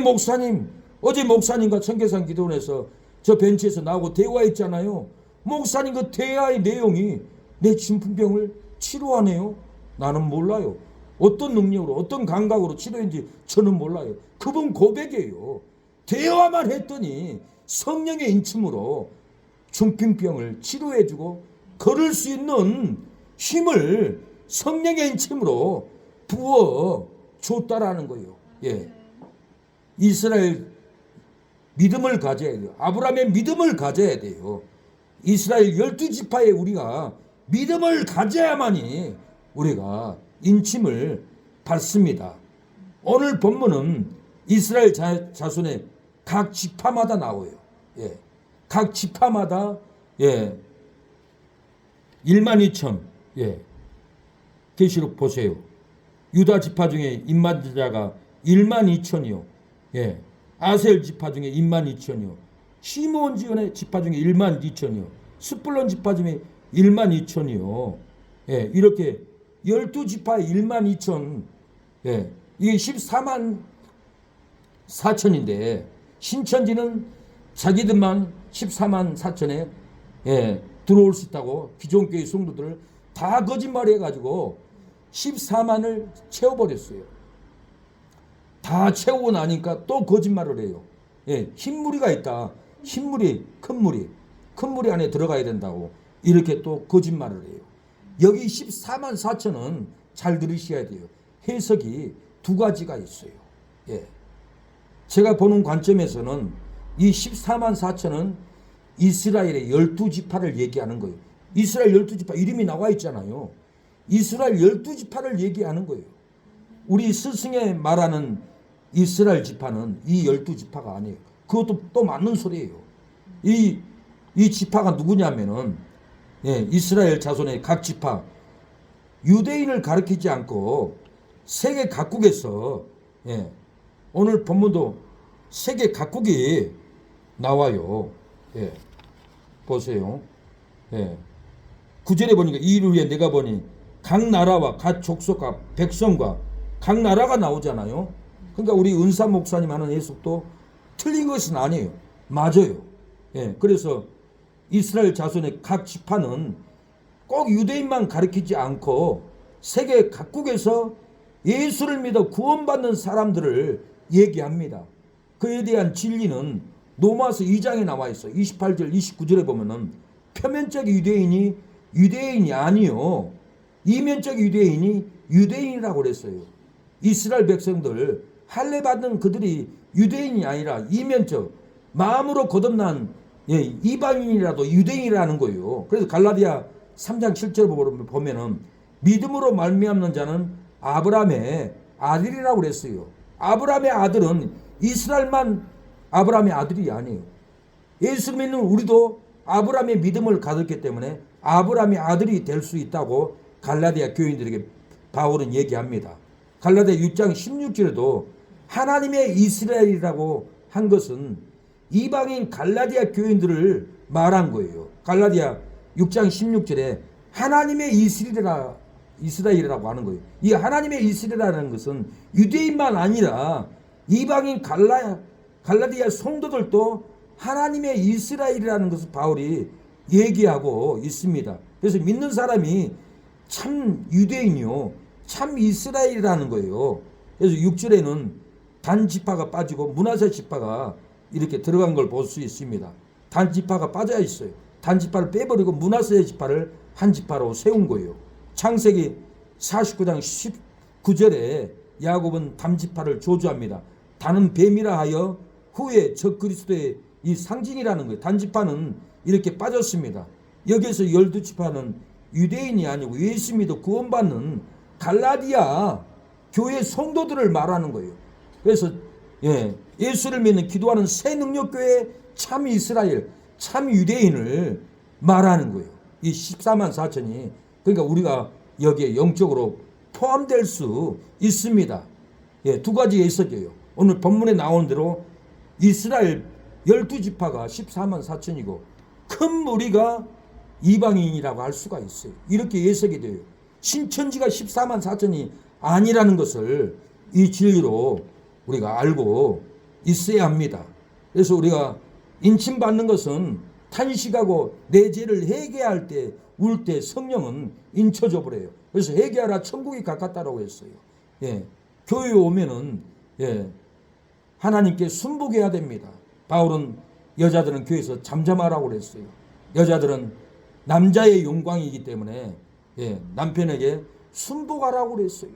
목사님, 어제 목사님과 청계산 기도원에서 저 벤치에서 나하고 대화했잖아요. 목사님 그 대화의 내용이 내 중풍병을 치료하네요. 나는 몰라요. 어떤 능력으로 어떤 감각으로 치료했는지 저는 몰라요. 그분 고백이에요. 대화만 했더니 성령의 인침으로 중풍병을 치료해주고 걸을 수 있는 힘을 성령의 인침으로 부어 줬다라는 거예요. 예. 이스라엘 믿음을 가져야 돼요. 아브라함의 믿음을 가져야 돼요. 이스라엘 12지파에 우리가 믿음을 가져야만이 우리가 인침을 받습니다. 오늘 본문은 이스라엘 자손의 각 지파마다 나와요. 예. 각 지파마다 12,000. 예. 계시록 보세요. 유다 지파 중에 임만자가 12,000이요. 예. 아셀 지파 중에 12,000이요. 시므온 지파 중에 12,000이요. 스불론 지파 중에 12,000이요. 예. 이렇게 12지파에 12,000. 예. 이게 14만 4천인데 신천지는 자기들만 14만 4천에 들어올 수 있다고 기존 교회 성도들을 다 거짓말해 가지고 14만을 채워버렸어요. 다 채우고 나니까 또 거짓말을 해요. 예, 흰무리가 있다. 흰무리, 큰 무리 안에 들어가야 된다고 이렇게 또 거짓말을 해요. 여기 14만 4천은 잘 들으셔야 돼요. 해석이 두 가지가 있어요. 예. 제가 보는 관점에서는 이 14만 4천은 이스라엘의 12지파를 얘기하는 거예요. 이스라엘 12지파 이름이 나와 있잖아요. 이스라엘 12지파를 얘기하는 거예요. 우리 스승의 말하는 이스라엘 지파는 이 12지파가 아니에요. 그것도 또 맞는 소리예요. 이 지파가 누구냐면은 이스라엘 자손의 각 지파, 유대인을 가리키지 않고 세계 각국에서 오늘 본문도 세계 각국이 나와요. 예. 보세요. 예. 9절에 보니까 이를 위해 내가 보니 각 나라와 각 족속과 백성과 각 나라가 나오잖아요. 그러니까 우리 은사 목사님 하는 해석도 틀린 것은 아니에요. 맞아요. 예. 그래서 이스라엘 자손의 각 지파는 꼭 유대인만 가리키지 않고 세계 각국에서 예수를 믿어 구원받는 사람들을 얘기합니다. 그에 대한 진리는 로마서 2장에 나와 있어요. 28절 29절에 보면은 표면적 유대인이 아니요 이면적 유대인이 유대인이라고 그랬어요. 이스라엘 백성들 할례 받는 그들이 유대인이 아니라 이면적 마음으로 거듭난 이방인이라도 유대인이라는 거예요. 그래서 갈라디아 3장 7절 보면은 믿음으로 말미암는 자는 아브라함의 아들이라고 그랬어요. 아브라함의 아들은 이스라엘만 아브라함의 아들이 아니에요. 예수 믿는 우리도 아브라함의 믿음을 가졌기 때문에 아브라함의 아들이 될 수 있다고 갈라디아 교인들에게 바울은 얘기합니다. 갈라디아 6장 16절에도 하나님의 이스라엘이라고 한 것은 이방인 갈라디아 교인들을 말한 거예요. 갈라디아 6장 16절에 하나님의 이스라엘이라고 하는 거예요. 이 하나님의 이스라엘이라는 것은 유대인만 아니라 이방인 갈라디아 성도들도 하나님의 이스라엘이라는 것을 바울이 얘기하고 있습니다. 그래서 믿는 사람이 참 유대인이요 참 이스라엘이라는 거예요. 그래서 6절에는 단 지파가 빠지고 므낫세 지파가 이렇게 들어간 걸 볼 수 있습니다. 단 지파가 빠져 있어요. 단 지파를 빼버리고 므낫세 지파를 한 지파로 세운 거예요. 창세기 49장 19절에 야곱은 단 지파를 저주합니다. 단은 뱀이라 하여 후에 적 그리스도의 이 상징이라는 거예요. 단 지파는 이렇게 빠졌습니다. 여기에서 12지파는 유대인이 아니고 예수 믿어 구원받는 갈라디아 교회 성도들을 말하는 거예요. 그래서 예수를 믿는 기도하는 새 능력교회 참 이스라엘 참 유대인을 말하는 거예요. 이 14만 4천이 그러니까 우리가 여기에 영적으로 포함될 수 있습니다. 두 가지 해석이에요. 오늘 본문에 나온 대로 이스라엘 12지파가 14만 4천이고 큰 무리가 이방인이라고 할 수가 있어요. 이렇게 해석이 돼요. 신천지가 14만 4천이 아니라는 것을 이 진리로 우리가 알고 있어야 합니다. 그래서 우리가 인침받는 것은 탄식하고 내 죄를 회개할 때 울 때 성령은 인쳐줘 버려요. 그래서 회개하라 천국이 가깝다라고 했어요. 예, 교회에 오면은 예, 하나님께 순복해야 됩니다. 바울은 여자들은 교회에서 잠잠하라고 그랬어요. 여자들은 남자의 영광이기 때문에 예, 남편에게 순복하라고 그랬어요.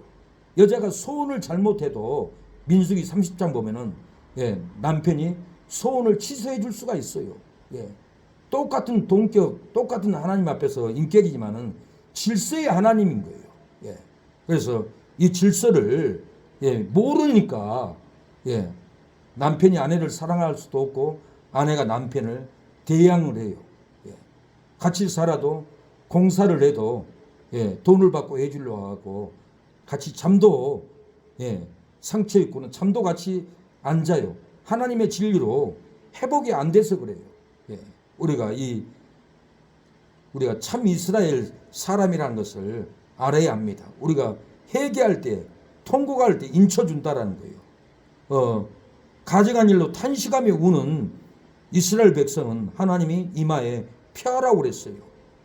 여자가 소원을 잘못해도 민수기 30장 보면은 예, 남편이 소원을 취소해 줄 수가 있어요. 예, 똑같은 동격, 똑같은 하나님 앞에서 인격이지만은 질서의 하나님인 거예요. 예, 그래서 이 질서를 예, 모르니까 예, 남편이 아내를 사랑할 수도 없고 아내가 남편을 대양을 해요. 예, 같이 살아도 공사를 해도 예, 돈을 받고 해주려고 하고 같이 잠도 예, 상처 입고는 잠도 같이 안 자요. 하나님의 진리로 회복이 안 돼서 그래요. 예, 우리가 참 이스라엘 사람이라는 것을 알아야 합니다. 우리가 회개할 때, 통곡할 때 인쳐준다라는 거예요. 가증한 일로 탄식하며 우는 이스라엘 백성은 하나님이 이마에 펴라고 그랬어요.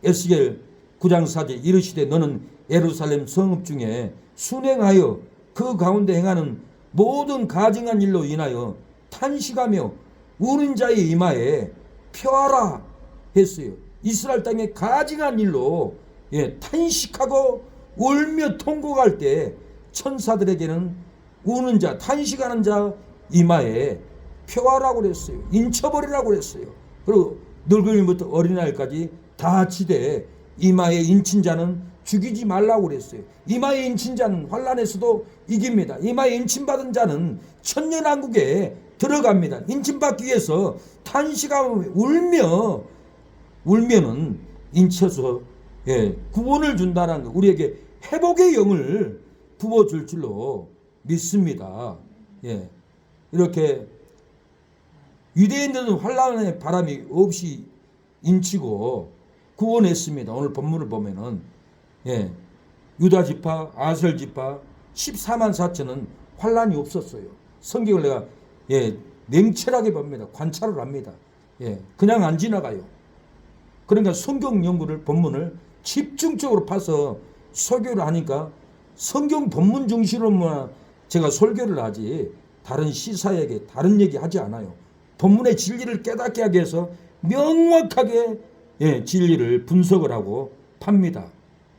에스겔 9장 4절 이르시되 너는 예루살렘 성읍 중에 순행하여 그 가운데 행하는 모든 가증한 일로 인하여 탄식하며 우는 자의 이마에 펴라 했어요. 이스라엘 땅에 가증한 일로 예, 탄식하고 울며 통곡할 때 천사들에게는 우는 자, 탄식하는 자 이마에 펴라고 그랬어요. 인쳐버리라고 그랬어요. 그리고 늙은이부터 어린아이까지 다 치되 이마에 인친 자는 죽이지 말라고 그랬어요. 이마에 인친 자는 환난에서도 이깁니다. 이마에 인침받은 자는 천년왕국에 들어갑니다. 인침받기 위해서 탄식하며 울면은 인쳐서 예, 구원을 준다는 거, 우리에게 회복의 영을 부어줄 줄로 믿습니다. 예, 이렇게 유대인들은 환난의 바람이 없이 인치고 구원했습니다. 오늘 본문을 보면은 예, 유다 지파, 아셀 지파 14만 4천은 환난이 없었어요. 성경을 내가 예, 냉철하게 봅니다. 관찰을 합니다. 예, 그냥 안 지나가요. 그러니까 성경 연구를 본문을 집중적으로 파서 설교를 하니까 성경 본문 중심으로만 제가 설교를 하지 다른 시사에게 다른 얘기 하지 않아요. 본문의 진리를 깨닫게 하기 위해서 명확하게 예, 진리를 분석을 하고 팝니다.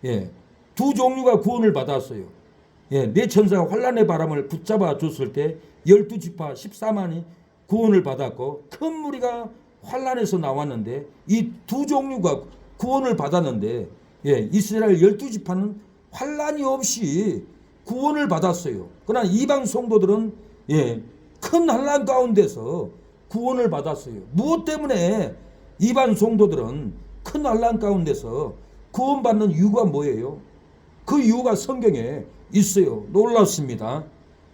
예, 두 종류가 구원을 받았어요. 예, 네 천사가 환난의 바람을 붙잡아 줬을 때 12지파 14만이 구원을 받았고 큰 무리가 환난에서 나왔는데 이 두 종류가 구원을 받았는데 예, 이스라엘 12지파는 환난이 없이 구원을 받았어요. 그러나 이방 성도들은 예, 큰 환난 가운데서 구원을 받았어요. 무엇 때문에 이방 성도들은 큰 환난 가운데서 구원받는 이유가 뭐예요? 그 이유가 성경에 있어요. 놀랍습니다.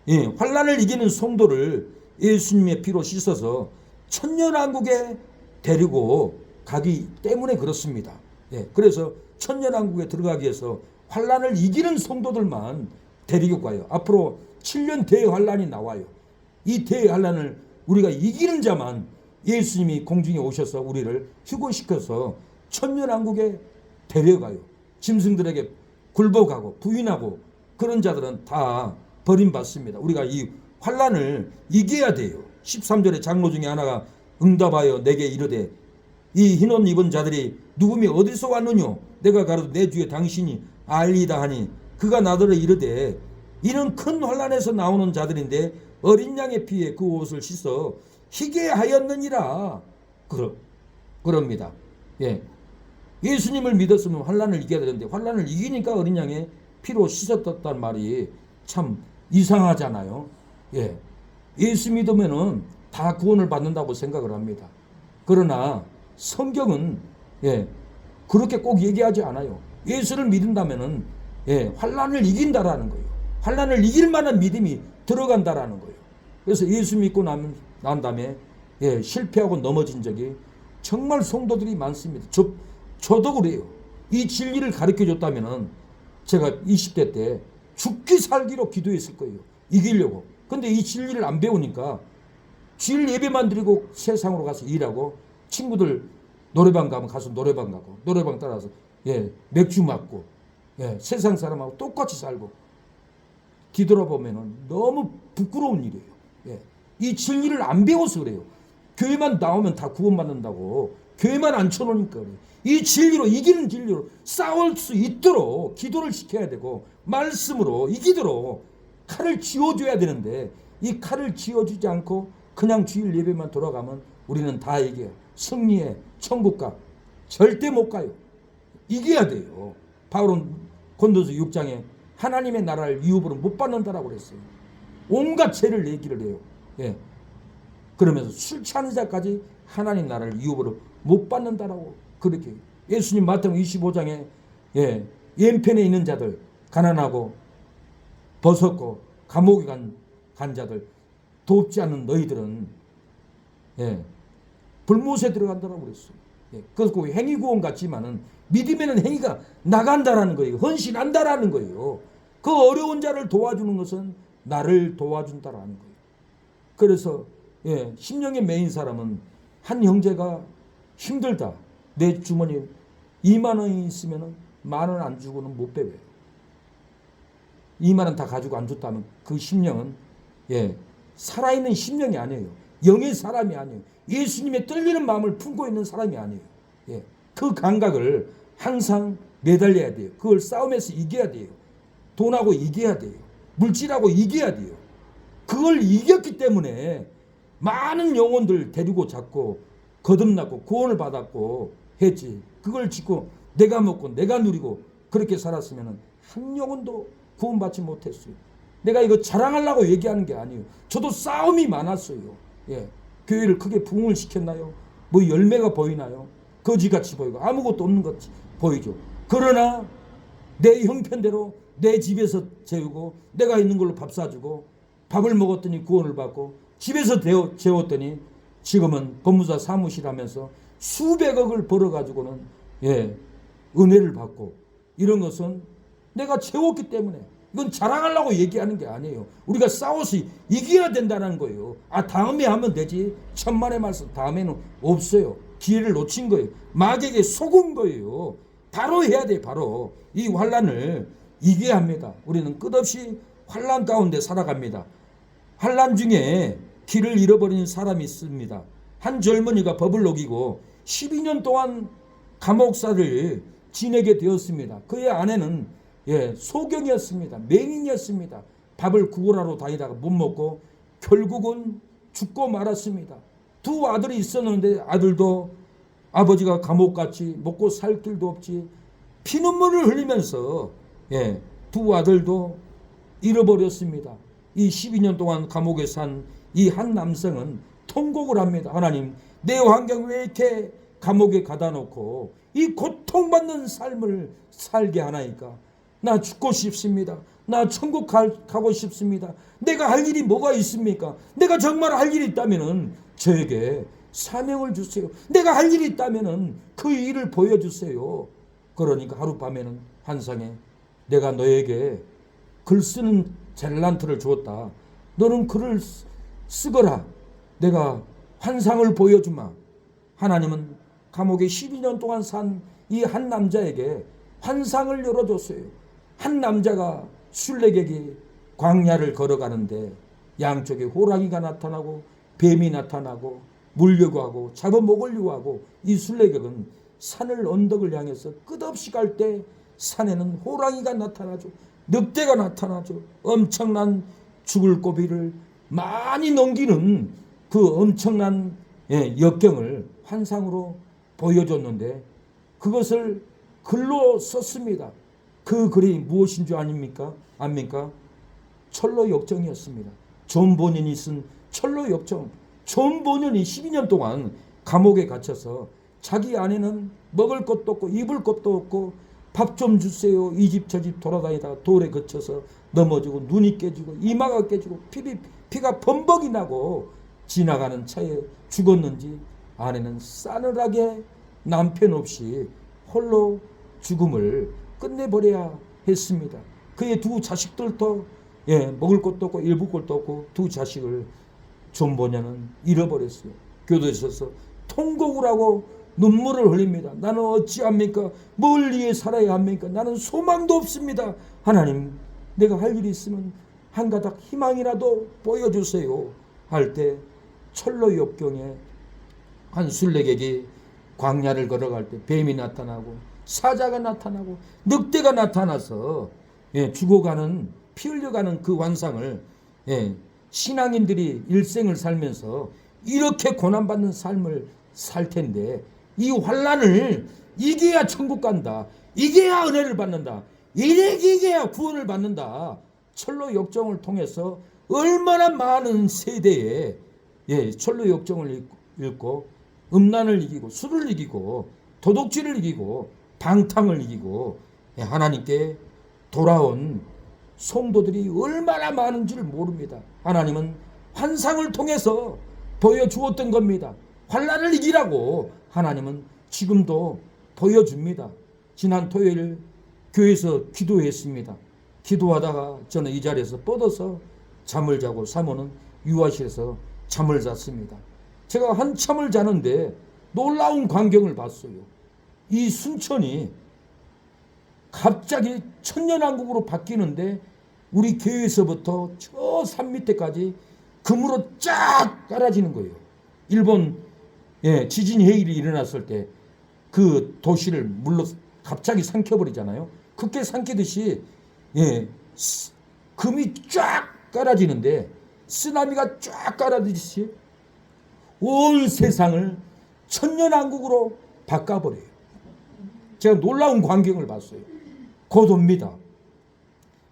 예, 환난을 이기는 성도를 예수님의 피로 씻어서 천년왕국에 데리고 가기 때문에 그렇습니다. 예, 그래서 천년왕국에 들어가기 위해서 환난을 이기는 성도들만 데리고 가요. 앞으로 7년 대환란이 나와요. 이 대환란을 우리가 이기는 자만 예수님이 공중에 오셔서 우리를 휴거시켜서 천년왕국에 데려가요. 짐승들에게 굴복하고 부인하고 그런 자들은 다 버림받습니다. 우리가 이 환란을 이겨야 돼요. 13절에 장로 중에 하나가 응답하여 내게 이르되 이 흰옷 입은 자들이 누구며 어디서 왔느뇨? 내가 가로되 내 주에 당신이 알리다 하니 그가 나더러 이르되 이는 큰 환란에서 나오는 자들인데 어린 양의 피에 그 옷을 씻어 희게 하였느니라. 그럽니다. 예, 예수님을 믿었으면 환란을 이겨야 되는데 환란을 이기니까 어린 양의 피로 씻었다는 말이 참 이상하잖아요. 예, 예수 믿으면은 다 구원을 받는다고 생각을 합니다. 그러나 성경은 예, 그렇게 꼭 얘기하지 않아요. 예수를 믿는다면은 예, 환란을 이긴다라는 거예요. 환란을 이길 만한 믿음이 들어간다라는 거예요. 그래서 예수 믿고 난 다음에 예, 실패하고 넘어진 적이 정말 성도들이 많습니다. 저도 그래요. 이 진리를 가르쳐 줬다면은 제가 20대 때 죽기 살기로 기도했을 거예요. 이기려고. 근데 이 진리를 안 배우니까 주일 예배만 드리고 세상으로 가서 일하고 친구들 노래방 가면 가서 노래방 가고 노래방 따라서 예, 맥주 맞고 예, 세상 사람하고 똑같이 살고 뒤돌아보면 너무 부끄러운 일이에요. 예. 이 진리를 안 배워서 그래요. 교회만 나오면 다 구원받는다고 교회만 앉혀놓으니까 그래요. 이 진리로, 이기는 진리로 싸울 수 있도록 기도를 시켜야 되고 말씀으로 이기도록 칼을 쥐어줘야 되는데, 이 칼을 쥐어주지 않고 그냥 주일 예배만 돌아가면 우리는 다 이겨요. 승리의 천국가 절대 못 가요. 이겨야 돼요. 바울은 고린도서 6장에 하나님의 나라를 유업으로 못 받는다라고 그랬어요. 온갖 죄를 얘기를 해요. 예. 그러면서 술 취하는 자까지 하나님 나라를 유업으로 못 받는다라고 그렇게. 예수님 마태복음 25장에 왼편에 있는 자들, 가난하고 벗었고 감옥에 간 자들, 돕지 않는 너희들은 불못에 들어간다라고 그랬어요. 그래서 행위 구원 같지만은 믿음에는 행위가 나간다라는 거예요. 헌신한다라는 거예요. 그 어려운 자를 도와주는 것은 나를 도와준다라는 거예요. 그래서 심령의 메인 사람은 한 형제가 힘들다. 내 주머니에 2만 원이 있으면 10,000원 안 주고는 못 배워요. 2만 원 다 가지고 안 줬다면 그 심령은 살아있는 심령이 아니에요. 영의 사람이 아니에요. 예수님의 떨리는 마음을 품고 있는 사람이 아니에요. 그 감각을 항상 매달려야 돼요. 그걸 싸움에서 이겨야 돼요. 돈하고 이겨야 돼요. 물질하고 이겨야 돼요. 그걸 이겼기 때문에 많은 영혼들 데리고 잡고 거듭났고 구원을 받았고 했지. 그걸 짓고 내가 먹고 내가 누리고 그렇게 살았으면 한 영혼도 구원받지 못했어요. 내가 이거 자랑하려고 얘기하는 게 아니에요. 저도 싸움이 많았어요. 교회를 크게 부흥을 시켰나요? 뭐 열매가 보이나요? 거지같이 보이고 아무것도 없는 것 보이죠. 그러나 내 형편대로 내 집에서 재우고 내가 있는 걸로 밥 사주고 밥을 먹었더니 구원을 받고 집에서 재웠더니 지금은 법무사 사무실 하면서 수백억을 벌어가지고는 은혜를 받고, 이런 것은 내가 채웠기 때문에, 이건 자랑하려고 얘기하는 게 아니에요. 우리가 싸워서 이겨야 된다는 거예요. 다음에 하면 되지. 천만의 말씀 다음에는 없어요. 기회를 놓친 거예요. 마귀에게 속은 거예요. 바로 해야 돼. 바로 이 환난을 이겨야 합니다. 우리는 끝없이 환난 가운데 살아갑니다. 환난 중에 길을 잃어버린 사람이 있습니다. 한 젊은이가 법을 어기고 12년 동안 감옥살을 지내게 되었습니다. 그의 아내는 소경이었습니다. 맹인이었습니다. 밥을 구걸하러 다니다가 못 먹고 결국은 죽고 말았습니다. 두 아들이 있었는데 아들도 아버지가 감옥같이 먹고 살 길도 없지 피눈물을 흘리면서 두 아들도 잃어버렸습니다. 이 12년 동안 감옥에 산 이 한 남성은 통곡을 합니다. 하나님, 내 환경 왜 이렇게 감옥에 가다 놓고 이 고통받는 삶을 살게 하나이까? 나 죽고 싶습니다. 나 천국 가고 싶습니다. 내가 할 일이 뭐가 있습니까? 내가 정말 할 일이 있다면 저에게 사명을 주세요. 내가 할 일이 있다면 그 일을 보여주세요. 그러니까 하룻밤에는 환상에 내가 너에게 글 쓰는 젤란트를 주었다. 너는 글을 쓰거라. 내가 환상을 보여주마. 하나님은 감옥에 12년 동안 산 이 한 남자에게 환상을 열어줬어요. 한 남자가 순례객이 광야를 걸어가는데 양쪽에 호랑이가 나타나고 뱀이 나타나고 물려고 하고 잡아먹으려고 하고, 이 순례객은 산을 언덕을 향해서 끝없이 갈 때 산에는 호랑이가 나타나죠. 늑대가 나타나죠. 엄청난 죽을 고비를 많이 넘기는 그 엄청난 역경을 환상으로 보여줬는데 그것을 글로 썼습니다. 그 글이 무엇인 줄 압니까? 철로 역정이었습니다. 존 보년이 쓴 철로 역정. 존 보년이 12년 동안 감옥에 갇혀서 자기 아내는 먹을 것도 없고 입을 것도 없고 밥 좀 주세요. 이 집 저 집 돌아다니다가 돌에 거쳐서 넘어지고 눈이 깨지고 이마가 깨지고 피가 범벅이 나고 지나가는 차에 죽었는지 아내는 싸늘하게 남편 없이 홀로 죽음을 끝내버려야 했습니다. 그의 두 자식들도 먹을 것도 없고 입을 것도 없고 두 자식을 존 보년은 잃어버렸어요. 교도에 있어서 통곡을 하고 눈물을 흘립니다. 나는 어찌합니까? 뭘 위해 살아야 합니까? 나는 소망도 없습니다. 하나님, 내가 할 일이 있으면 한 가닥 희망이라도 보여주세요 할 때 철로 역경에 한 순례객이 광야를 걸어갈 때 뱀이 나타나고 사자가 나타나고 늑대가 나타나서 죽어가는 피 흘려가는 그 환상을 신앙인들이 일생을 살면서 이렇게 고난받는 삶을 살 텐데 이 환난을 이겨야 천국 간다. 이겨야 은혜를 받는다. 이겨야 구원을 받는다. 철로 역정을 통해서 얼마나 많은 세대에 철로 역정을 읽고 음란을 이기고 술을 이기고 도둑질을 이기고 방탕을 이기고 하나님께 돌아온 성도들이 얼마나 많은 줄 모릅니다. 하나님은 환상을 통해서 보여주었던 겁니다. 환난을 이기라고 하나님은 지금도 보여줍니다. 지난 토요일 교회에서 기도했습니다. 기도하다가 저는 이 자리에서 뻗어서 잠을 자고 사모는 유아실에서 잠을 잤습니다. 제가 한참을 자는데 놀라운 광경을 봤어요. 이 순천이 갑자기 천년왕국으로 바뀌는데 우리 교회에서부터 저 산 밑에까지 금으로 쫙 깔아지는 거예요. 일본 지진 해일이 일어났을 때 그 도시를 물로 갑자기 삼켜버리잖아요. 그렇게 삼키듯이 금이 쫙 깔아지는데 쓰나미가 쫙 깔아지듯이 온 세상을 천년왕국으로 바꿔버려요. 제가 놀라운 광경을 봤어요. 곧 옵니다.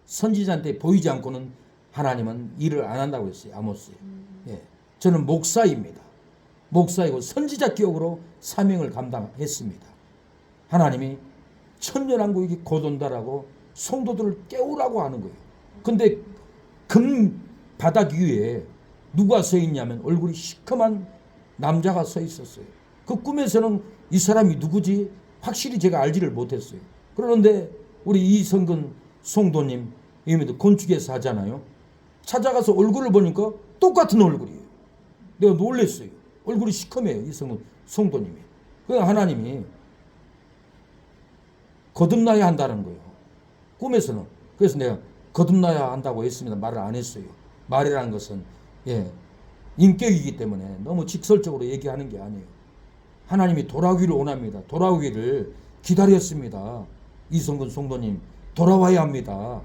선지자한테 보이지 않고는 하나님은 일을 안 한다고 했어요. 아모스에. 저는 목사입니다. 목사이고 선지자 기억으로 사명을 감당했습니다. 하나님이 천년왕국이 곧 온다라고 성도들을 깨우라고 하는 거예요. 근데 금 바닥 위에 누가 서 있냐면 얼굴이 시커먼 남자가 서 있었어요. 그 꿈에서는 이 사람이 누구지 확실히 제가 알지를 못했어요. 그런데 우리 이성근 성도님 건축에서 하잖아요. 찾아가서 얼굴을 보니까 똑같은 얼굴이에요. 내가 놀랐어요. 얼굴이 시커매요. 이성근 성도님이. 그러니까 하나님이 거듭나야 한다는 거예요. 꿈에서는. 그래서 내가 거듭나야 한다고 했습니다. 말을 안 했어요. 말이라는 것은 인격이기 때문에 너무 직설적으로 얘기하는 게 아니에요. 하나님이 돌아오기를 원합니다. 돌아오기를 기다렸습니다. 이성근 성도님 돌아와야 합니다.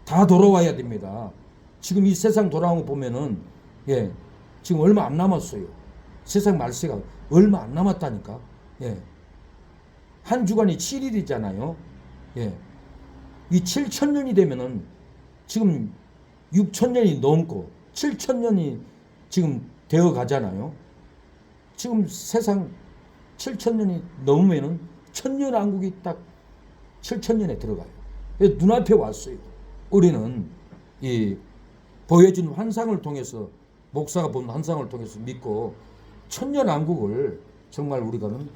다 돌아와야 됩니다. 지금 이 세상 돌아온 거 보면은 지금 얼마 안 남았어요. 세상 말세가 얼마 안 남았다니까. 한 주간이 7일이잖아요. 이 7,000년이 되면은 지금 6,000년이 넘고 7,000년이 지금 되어 가잖아요. 지금 세상 7,000년이 넘으면은 천년왕국이 딱 7,000년에 들어가요. 눈앞에 왔어요. 우리는 이 보여준 환상을 통해서 목사가 본 환상을 통해서 믿고 천년왕국을 정말 우리가는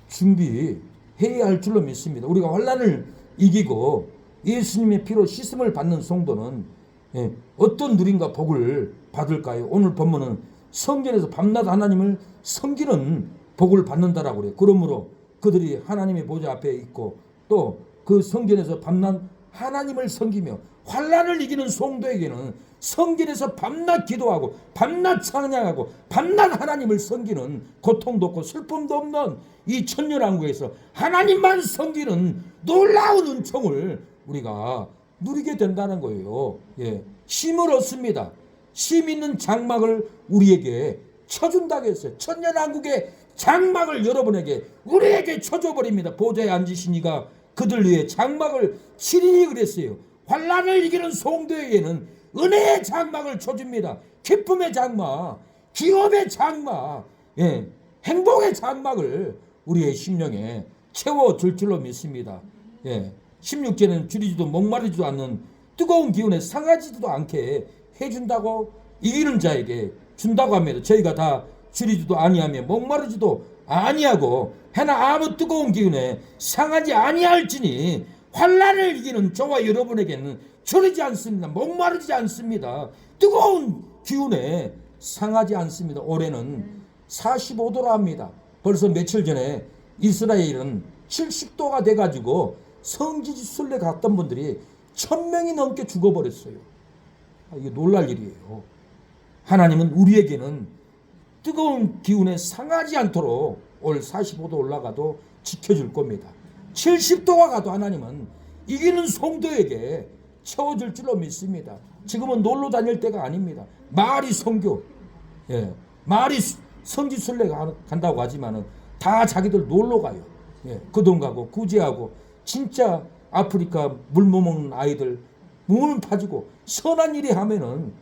준비해야 할 줄로 믿습니다. 우리가 환난을 이기고 예수님의 피로 씻음을 받는 성도는 어떤 누림과 복을 받을까요? 오늘 본문은 성전에서 밤낮 하나님을 섬기는 복을 받는다라고 그래요. 그러므로 그들이 하나님의 보좌 앞에 있고 또 그 성전에서 밤낮 하나님을 섬기며 환난을 이기는 성도에게는 성전에서 밤낮 기도하고 밤낮 찬양하고 밤낮 하나님을 섬기는 고통도 없고 슬픔도 없는 이 천년왕국에서 하나님만 섬기는 놀라운 은총을 우리가 누리게 된다는 거예요. 쉼을 얻습니다. 쉼 있는 장막을 우리에게 쳐준다고 했어요. 천년왕국의 장막을 여러분에게 우리에게 쳐줘버립니다. 보좌에 앉으신 이가 그들 위해 장막을 치리니 그랬어요. 환난을 이기는 성도에게는 은혜의 장막을 쳐줍니다. 기쁨의 장막, 기업의 장막, 행복의 장막을 우리의 심령에 채워줄 줄로 믿습니다. 16절에는 줄이지도 목마르지도 않는 뜨거운 기운에 상하지도 않게 해준다고 이기는 자에게 준다고 합니다. 저희가 다 줄이지도 아니하며 목마르지도 아니하고 해나 아무 뜨거운 기운에 상하지 아니할지니 환난을 이기는 저와 여러분에게는 줄이지 않습니다. 목마르지 않습니다. 뜨거운 기운에 상하지 않습니다. 올해는 45도라 합니다. 벌써 며칠 전에 이스라엘은 70도가 돼가지고 성지순례 갔던 분들이 1000명이 넘게 죽어버렸어요. 이게 놀랄 일이에요. 하나님은 우리에게는 뜨거운 기운에 상하지 않도록 올 45도 올라가도 지켜줄 겁니다. 70도가 가도 하나님은 이기는 성도에게 채워줄 줄로 믿습니다. 지금은 놀러 다닐 때가 아닙니다. 마을이 선교, 마을이 성지순례 간다고 하지만은 다 자기들 놀러 가요. 그돈 가고 구제하고 진짜 아프리카 물 못 먹는 아이들 몸을 파주고 선한 일이 하면은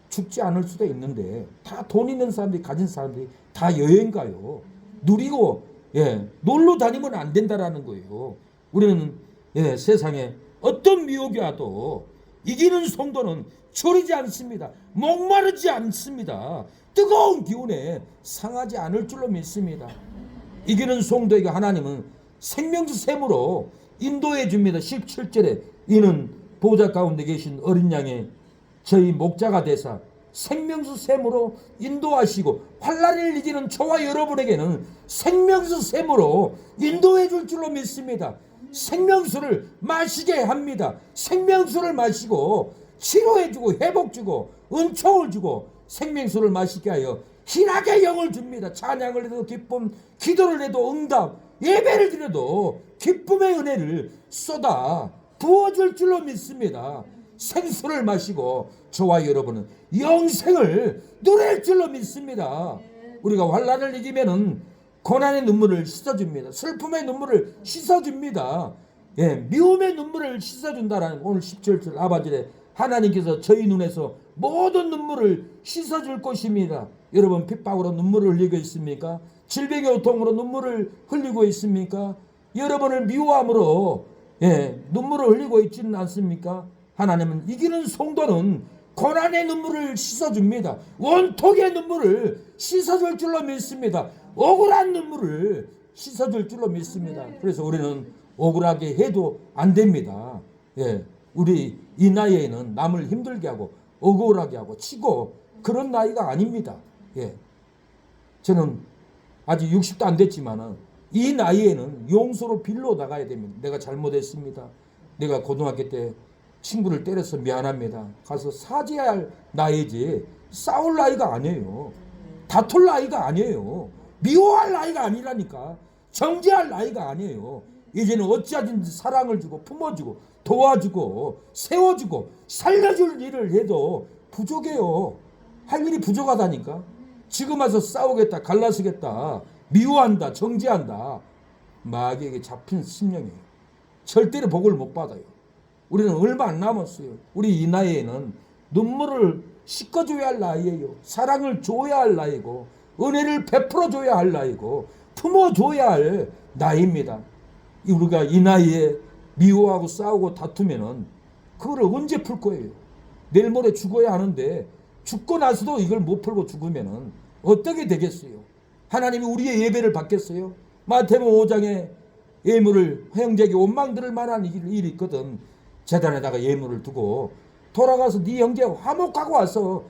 죽지 않을 수도 있는데 다 돈 있는 사람들이 가진 사람들이 다 여행 가요. 누리고 놀러 다니면 안 된다라는 거예요. 우리는 세상에 어떤 미혹이 와도 이기는 성도는 졸이지 않습니다. 목마르지 않습니다. 뜨거운 기운에 상하지 않을 줄로 믿습니다. 이기는 성도에게 하나님은 생명수 샘으로 인도해 줍니다. 17절에 이는 보좌 가운데 계신 어린 양의 저희 목자가 되사 생명수 샘으로 인도하시고 환난을 이기는 저와 여러분에게는 생명수 샘으로 인도해 줄 줄로 믿습니다. 생명수를 마시게 합니다. 생명수를 마시고 치료해 주고 회복 주고 은총을 주고 생명수를 마시게 하여 희락의 영을 줍니다. 찬양을 해도 기쁨, 기도를 해도 응답, 예배를 드려도 기쁨의 은혜를 쏟아 부어줄 줄로 믿습니다. 생수를 마시고 저와 여러분은 영생을 누릴 줄로 믿습니다. 우리가 환난을 이기면은 고난의 눈물을 씻어줍니다. 슬픔의 눈물을 씻어줍니다. 미움의 눈물을 씻어준다라는 오늘 17절 아바절에 하나님께서 저희 눈에서 모든 눈물을 씻어줄 것입니다. 여러분 핍박으로 눈물을 흘리고 있습니까? 질병의 고통으로 눈물을 흘리고 있습니까? 여러분을 미워함으로 눈물을 흘리고 있지는 않습니까? 하나님은 이기는 성도는 고난의 눈물을 씻어줍니다. 원통의 눈물을 씻어줄 줄로 믿습니다. 억울한 눈물을 씻어줄 줄로 믿습니다. 그래서 우리는 억울하게 해도 안 됩니다. 우리 이 나이에는 남을 힘들게 하고 억울하게 하고 치고 그런 나이가 아닙니다. 저는 아직 60도 안 됐지만 이 나이에는 용서로 빌러 나가야 됩니다. 내가 잘못했습니다. 내가 고등학교 때 친구를 때려서 미안합니다. 가서 사죄해야 할 나이지 싸울 나이가 아니에요. 다툴 나이가 아니에요. 미워할 나이가 아니라니까. 정죄할 나이가 아니에요. 이제는 어찌하든지 사랑을 주고 품어주고 도와주고 세워주고 살려줄 일을 해도 부족해요. 할 일이 부족하다니까. 지금 와서 싸우겠다 갈라서겠다 미워한다 정죄한다 마귀에게 잡힌 심령이에요. 절대로 복을 못 받아요. 우리는 얼마 안 남았어요. 우리 이 나이에는 눈물을 씻어줘야 할 나이예요. 사랑을 줘야 할 나이고 은혜를 베풀어줘야 할 나이고 품어줘야 할 나이입니다. 우리가 이 나이에 미워하고 싸우고 다투면은 그거를 언제 풀 거예요? 내일 모레 죽어야 하는데 죽고 나서도 이걸 못 풀고 죽으면은 어떻게 되겠어요? 하나님이 우리의 예배를 받겠어요? 마태복음 5장에 예물을 형제에게 원망들을 만한 일이 있거든. 제단에다가 예물을 두고 돌아가서 네 형제하고 화목하고 와서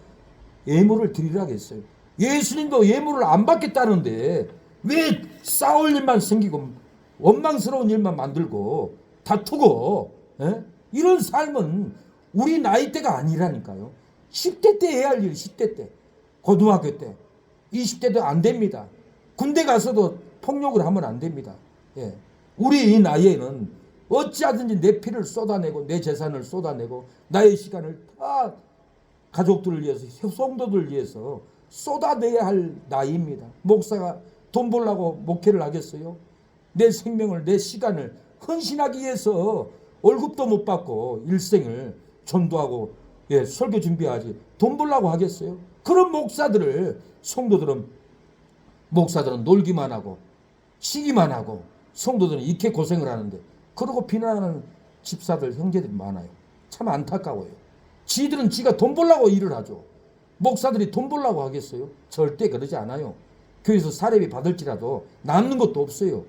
예물을 드리라고 했어요. 예수님도 예물을 안 받겠다는데 왜 싸울 일만 생기고 원망스러운 일만 만들고 다투고 이런 삶은 우리 나이대가 아니라니까요. 10대 때 해야 할 일 10대 때 고등학교 때 20대도 안 됩니다. 군대 가서도 폭력을 하면 안 됩니다. 우리 이 나이에는 어찌하든지 내 피를 쏟아내고 내 재산을 쏟아내고 나의 시간을 다 가족들을 위해서 성도들을 위해서 쏟아내야 할 나이입니다. 목사가 돈 벌려고 목회를 하겠어요? 내 생명을 내 시간을 헌신하기 위해서 월급도 못 받고 일생을 전도하고 설교 준비하지 돈 벌려고 하겠어요? 그런 성도들은 놀기만 하고 쉬기만 하고 성도들은 이렇게 고생을 하는데 그러고 비난하는 집사들 형제들이 많아요. 참 안타까워요. 지들은 지가 돈 벌려고 일을 하죠. 목사들이 돈 벌려고 하겠어요? 절대 그러지 않아요. 교회에서 사례비 받을지라도 남는 것도 없어요.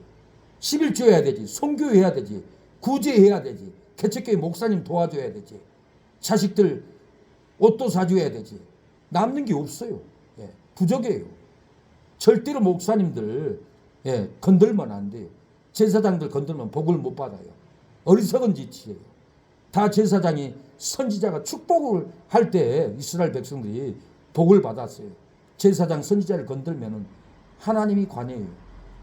11조 해야 되지, 선교해야 되지, 구제해야 되지, 개척교회 목사님 도와줘야 되지, 자식들 옷도 사줘야 되지. 남는 게 없어요. 부족해요. 절대로 목사님들 건들면 안 돼요. 제사장들 건들면 복을 못 받아요. 어리석은 짓이에요. 다 제사장이 선지자가 축복을 할 때 이스라엘 백성들이 복을 받았어요. 제사장 선지자를 건들면은 하나님이 관여해요.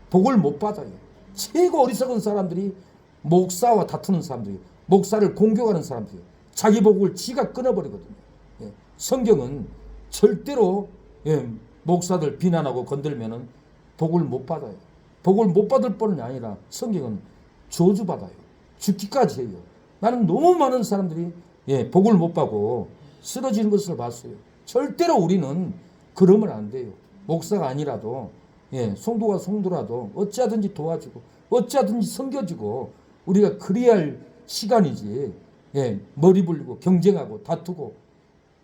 복을 못 받아요. 최고 어리석은 사람들이 목사와 다투는 사람들이, 목사를 공격하는 사람들이 자기 복을 지가 끊어버리거든요. 성경은 절대로 목사들 비난하고 건들면은 복을 못 받아요. 복을 못 받을 뿐이 아니라 성경은 저주받아요. 죽기까지 해요. 나는 너무 많은 사람들이 복을 못 받고 쓰러지는 것을 봤어요. 절대로 우리는 그러면 안 돼요. 목사가 아니라도 성도가 성도라도 어찌하든지 도와주고 어찌하든지 섬겨주고 우리가 그래야 할 시간이지. 머리 불리고 경쟁하고 다투고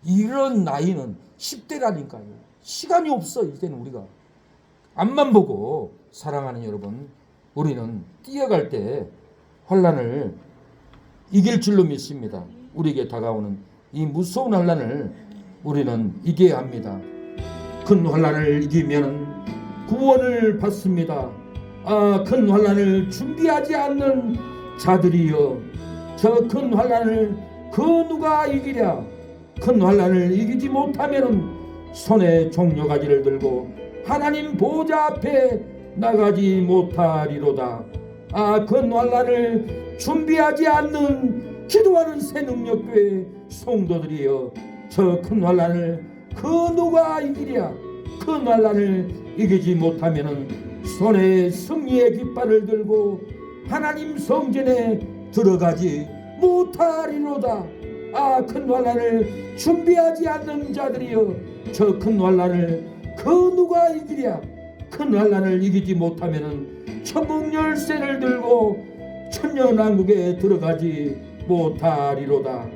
이런 나이는 10대라니까요. 시간이 없어. 이제는 우리가 앞만 보고 사랑하는 여러분, 우리는 뛰어갈 때 환난을 이길 줄로 믿습니다. 우리에게 다가오는 이 무서운 환난을 우리는 이겨야 합니다. 큰 환난을 이기면 구원을 받습니다. 큰 환난을 준비하지 않는 자들이여, 저 큰 환난을 그 누가 이기랴. 큰 환난을 이기지 못하면 손에 종려가지를 들고 하나님 보좌 앞에 나가지 못하리로다. 큰 환난을 준비하지 않는 기도하는 새능력교회 성도들이여, 저 큰 환난을 그 누가 이기랴. 큰 환난을 이기지 못하면 손에 승리의 깃발을 들고 하나님 성전에 들어가지 못하리로다. 큰 환난을 준비하지 않는 자들이여, 저 큰 환난을 그 누가 이기랴. 큰 환난을 이기지 못하면 천국 열쇠를 들고 천년왕국에 들어가지 못하리로다.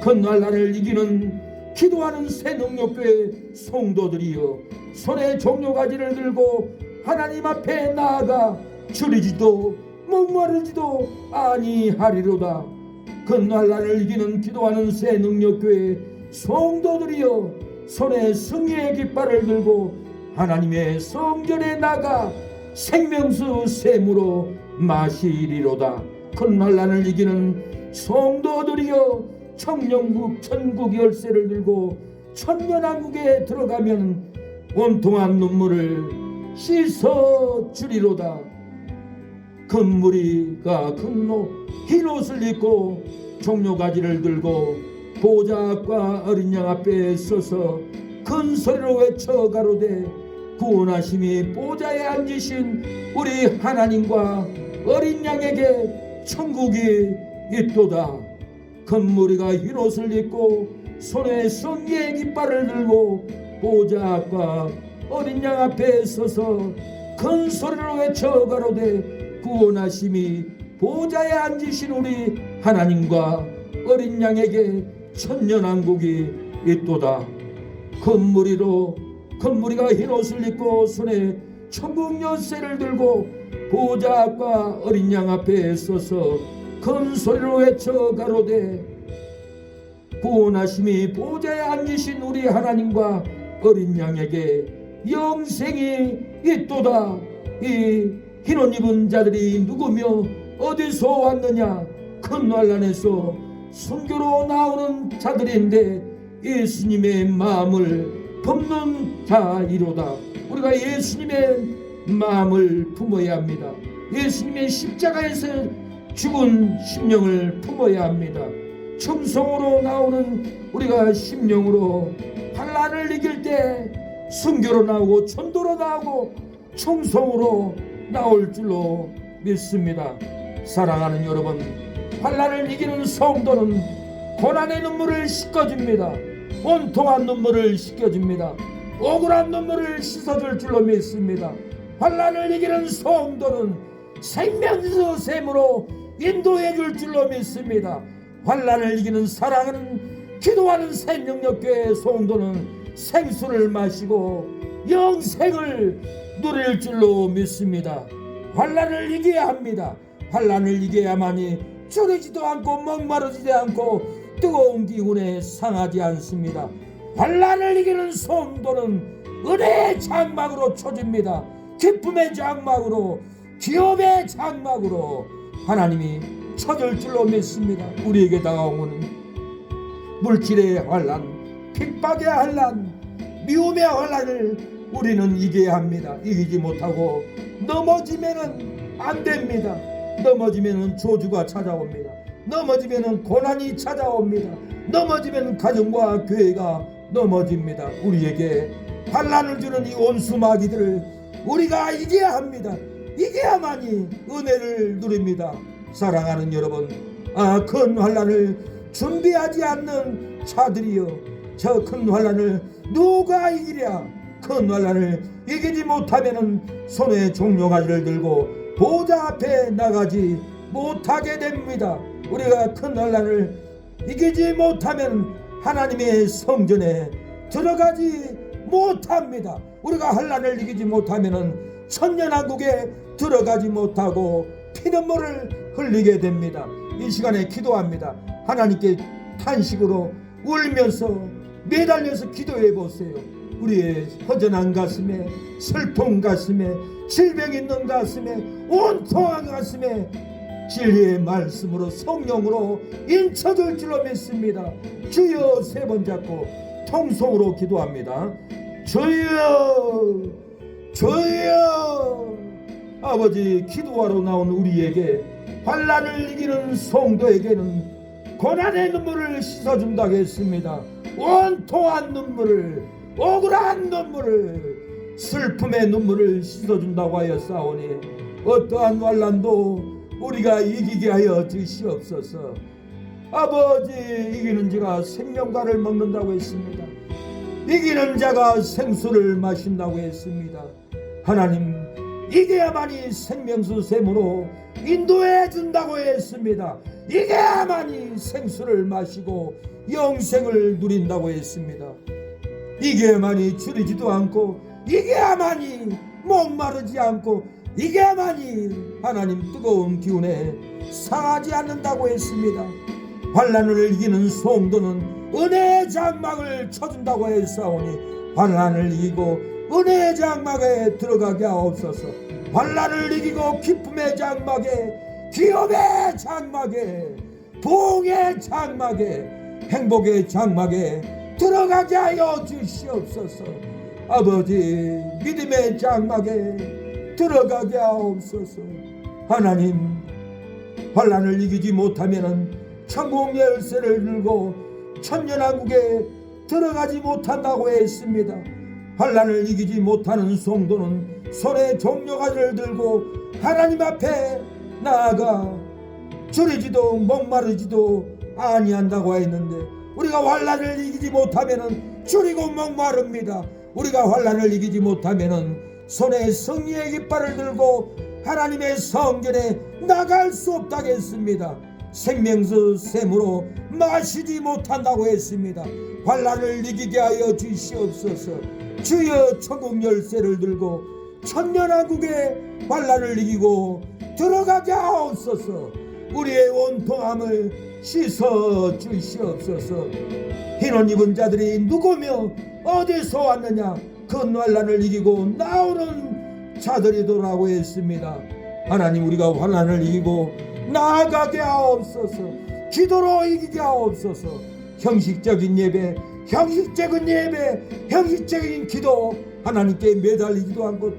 큰 환난을 이기는 기도하는 새능력교회 성도들이여, 손에 종려가지를 들고 하나님 앞에 나아가 줄이지도 목마르지도 아니하리로다. 큰 환난을 이기는 기도하는 새능력교회 성도들이여, 손에 승리의 깃발을 들고 하나님의 성전에 나가 생명수 샘으로 마시리로다. 큰 환난을 이기는 성도들이여, 청년국 천국 열쇠를 들고 천년왕국에 들어가면 온통한 눈물을 씻어 주리로다. 금무리가 금노 흰 옷을 입고 종려가지를 들고 보좌 앞과 어린 양 앞에 서서 큰 소리로 외쳐 가로되, 구원하심이 보좌에 앉으신 우리 하나님과 어린 양에게 천국이 있도다. 금무리가 흰 옷을 입고 손에 승리의 깃발을 들고 보좌 앞과 어린 양 앞에 서서 큰 소리로 외쳐 가로되, 구원하심이 보좌에 앉으신 우리 하나님과 어린 양에게 천년왕국이 있도다. 금무리가 흰 옷을 입고 손에 천국 열쇠를 들고 보좌 앞과 어린 양 앞에 서서 큰 소리로 외쳐 가로되, 구원하심이 보좌에 앉으신 우리 하나님과 어린 양에게 영생이 있도다. 이 흰옷 입은 자들이 누구며 어디서 왔느냐? 큰 환난에서 순교로 나오는 자들인데 예수님의 마음을 품는 자이로다. 우리가 예수님의 마음을 품어야 합니다. 예수님의 십자가에서 죽은 심령을 품어야 합니다. 충성으로 나오는 우리가 심령으로 환난을 이길 때 순교로 나오고 전도로 나오고 충성으로 나올 줄로 믿습니다. 사랑하는 여러분, 환난을 이기는 성도는 고난의 눈물을 씻겨줍니다. 온통한 눈물을 씻겨줍니다. 억울한 눈물을 씻어줄 줄로 믿습니다. 환난을 이기는 성도는 생명수 샘으로 인도해 줄 줄로 믿습니다. 환난을 이기는 사랑하는 기도하는 생명력교회 성도는 생수를 마시고 영생을 누릴 줄로 믿습니다. 환난을 이겨야 합니다. 환난을 이겨야만이 줄이지도 않고 목마르지도 않고 뜨거운 기운에 상하지 않습니다. 환난을 이기는 성도는 은혜의 장막으로 쳐집니다. 기쁨의 장막으로, 기업의 장막으로 하나님이 쳐질 줄로 믿습니다. 우리에게 다가오는 물질의 환난, 핍박의 환난, 미움의 환난을 우리는 이겨야 합니다. 이기지 못하고 넘어지면은 안 됩니다. 넘어지면은 저주가 찾아옵니다. 넘어지면은 고난이 찾아옵니다. 넘어지면은 가정과 교회가 넘어집니다. 우리에게 환난을 주는 이 온수 마귀들을 우리가 이겨야 합니다. 이겨야만이 은혜를 누립니다. 사랑하는 여러분, 큰 환난을 준비하지 않는 자들이여, 저 큰 환난을 누가 이기랴? 큰 환난을 이기지 못하면은 손에 종려가지를 들고 보좌 앞에 나가지 못하게 됩니다. 우리가 큰 환난을 이기지 못하면 하나님의 성전에 들어가지 못합니다. 우리가 환난을 이기지 못하면은 천년왕국에 들어가지 못하고 피눈물을 흘리게 됩니다. 이 시간에 기도합니다. 하나님께 탄식으로 울면서 매달려서 기도해 보세요. 우리의 허전한 가슴에, 슬픈 가슴에, 질병 있는 가슴에, 온통한 가슴에 진리의 말씀으로 성령으로 인쳐줄 줄로 믿습니다. 주여 세 번 잡고 통성으로 기도합니다. 주여, 주여. 아버지, 기도하러 나온 우리에게, 환난을 이기는 성도에게는 고난의 눈물을 씻어준다고 했습니다. 온통한 눈물을, 억울한 눈물을, 슬픔의 눈물을 씻어준다고 하였사오니 어떠한 환난도 우리가 이기게 하여 주시옵소서. 아버지, 이기는 자가 생명과를 먹는다고 했습니다. 이기는 자가 생수를 마신다고 했습니다. 하나님, 이겨야만이 생명수 샘으로 인도해 준다고 했습니다. 이겨야만이 생수를 마시고 영생을 누린다고 했습니다. 이겨야만이 줄이지도 않고, 이겨야만이 목마르지 않고, 이겨야만이 하나님 뜨거운 기운에 상하지 않는다고 했습니다. 환난을 이기는 성도는 은혜의 장막을 쳐준다고 했사오니 환난을 이기고 은혜의 장막에 들어가게 하옵소서. 환난을 이기고 기쁨의 장막에, 기업의 장막에, 부흥의 장막에, 행복의 장막에 들어가게 하여 주시옵소서. 아버지, 믿음의 장막에 들어가게 하옵소서. 하나님, 환난을 이기지 못하면 천국 열쇠를 들고 천년왕국에 들어가지 못한다고 했습니다. 환난을 이기지 못하는 성도는 손에 종려가지를 들고 하나님 앞에 나아가 줄이지도 목마르지도 아니한다고 했는데, 우리가 환난을 이기지 못하면 줄이고 목마릅니다. 우리가 환난을 이기지 못하면 손에 승리의 깃발을 들고 하나님의 성전에 나갈 수 없다고 했습니다. 생명수 샘으로 마시지 못한다고 했습니다. 환난을 이기게 하여 주시옵소서. 주여, 천국 열쇠를 들고 천년왕국의 환난을 이기고 들어가게 하옵소서. 우리의 온통함을 씻어 주시옵소서. 흰옷 입은 자들이 누구며 어디서 왔느냐? 큰 환난을 이기고 나오는 자들이더라고 했습니다. 하나님, 우리가 환난을 이기고 나아가게 하옵소서. 기도로 이기게 하옵소서. 형식적인 예배, 형식적인 예배, 형식적인 기도, 하나님께 매달리지도 않고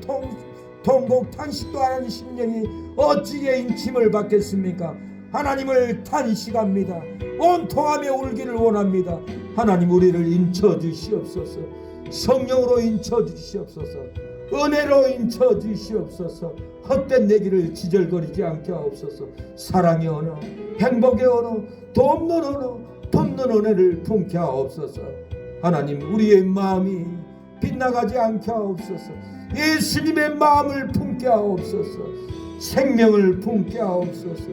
통곡 탄식도 안 하는 심령이 어찌게 인침을 받겠습니까? 하나님을 탄식합니다. 온통하며 울기를 원합니다. 하나님, 우리를 인쳐 주시옵소서. 성령으로 인쳐 주시옵소서. 은혜로 인쳐 주시옵소서. 헛된 내기를 지절거리지 않게 하옵소서. 사랑의 언어, 행복의 언어, 돕는 언어, 돕는 은혜를 품게 하옵소서. 하나님, 우리의 마음이 빗나가지 않게 하옵소서. 예수님의 마음을 품게 하옵소서. 생명을 품게 하옵소서.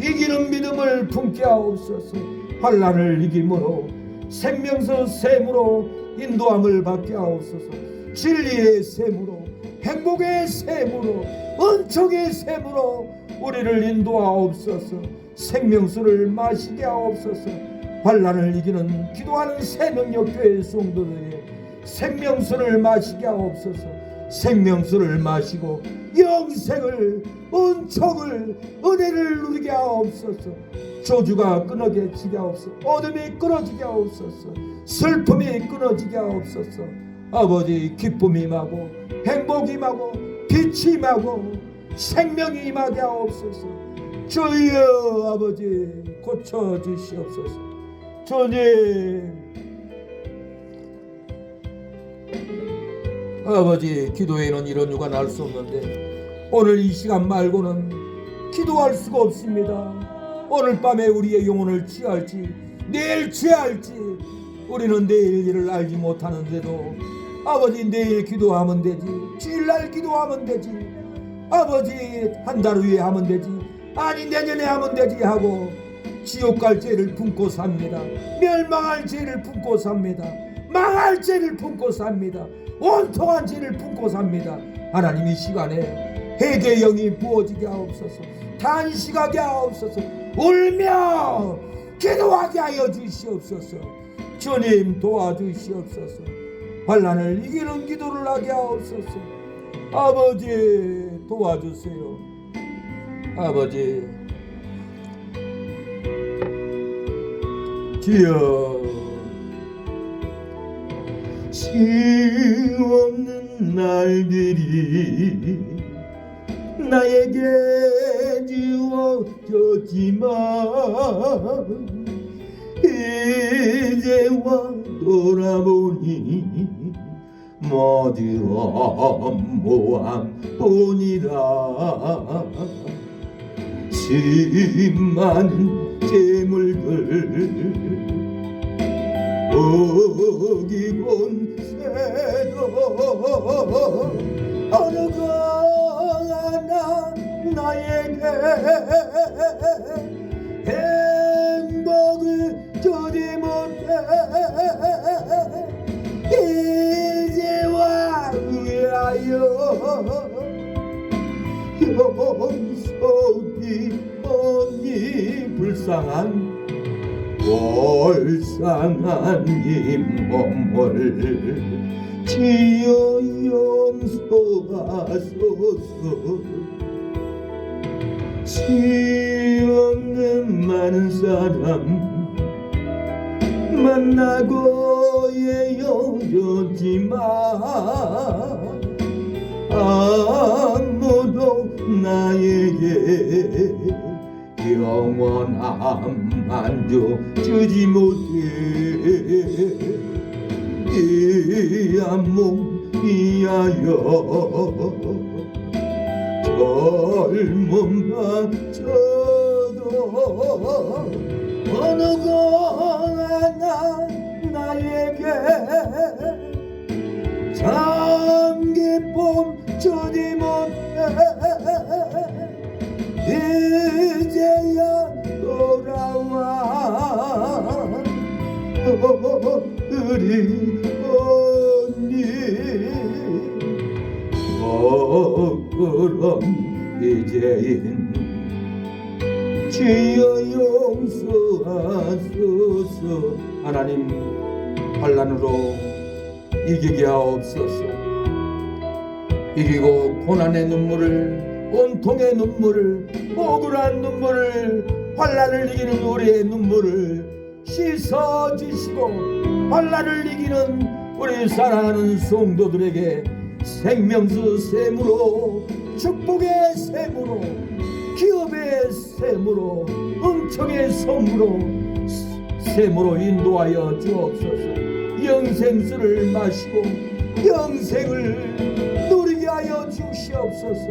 이기는 믿음을 품게 하옵소서. 환난을 이김으로 생명수 샘으로 인도함을 받게 하옵소서. 진리의 샘으로, 행복의 샘으로, 은총의 샘으로 우리를 인도하옵소서. 생명수를 마시게 하옵소서. 환난을 이기는 기도하는 새능력교회 성도들의 생명수를 마시게 하옵소서. 생명수를 마시고 영생을, 은총을, 은혜를 누리게 하옵소서. 저주가 끊어지게 하옵소서. 어둠이 끊어지게 하옵소서. 슬픔이 끊어지게 하옵소서. 아버지, 기쁨이 임하고 행복이 임하고 빛이 임하고 생명이 임하게 하옵소서. 주여 아버지, 고쳐주시옵소서. 주님, 아버지, 기도에는 이런 유가 날 수 없는데 오늘 이 시간 말고는 기도할 수가 없습니다. 오늘 밤에 우리의 영혼을 취할지 내일 취할지 우리는 내일 일을 알지 못하는데도 아버지, 내일 기도하면 되지, 주일날 기도하면 되지, 아버지 한 달 후에 하면 되지, 아니 내년에 하면 되지 하고 지옥 갈 죄를 품고 삽니다. 멸망할 죄를 품고 삽니다. 망할 죄를 품고 삽니다. 온통한 죄를 품고 삽니다. 하나님, 이 시간에 회개의 영이 부어지게 하옵소서. 탄식하게 하옵소서. 울며 기도하게 하여 주시옵소서. 주님, 도와주시옵소서. 환난을 이기는 기도를 하게 하옵소서. 아버지, 도와주세요. 아버지, 주여, 쉼없는 날들이 나에게 주어졌지만 이제와 돌아보니 모두 허무한 뿐이라. 수많은 재물들 어기곤 새도 어느 것 하나 나에게 행복을 주지 못해 이제와 위하여 용서이 없니 불쌍한 이 몸을 지어 용서하소서. 수없는 많은 사람 만나고 헤어졌지만 아무도 나에게 영원한 만족 주지 못해 이 안목 위하여 젊음 바쳐도 어느 것 하나 나에게 참 기쁨 주지 못해 이제야 돌아와 그리 언니 그럼 이제인 주여 용서하소서. 하나님, 환난으로 이기게 하옵소서. 이기고 고난의 눈물을, 온통의 눈물을, 억울한 눈물을, 환난을 이기는 우리의 눈물을 씻어주시고 환난을 이기는 우리 사랑하는 성도들에게 생명수 샘으로, 축복의 샘으로, 기업의 샘으로, 은총의 샘으로 인도하여 주옵소서. 영생수를 마시고 영생을 누리게 하여 주시옵소서.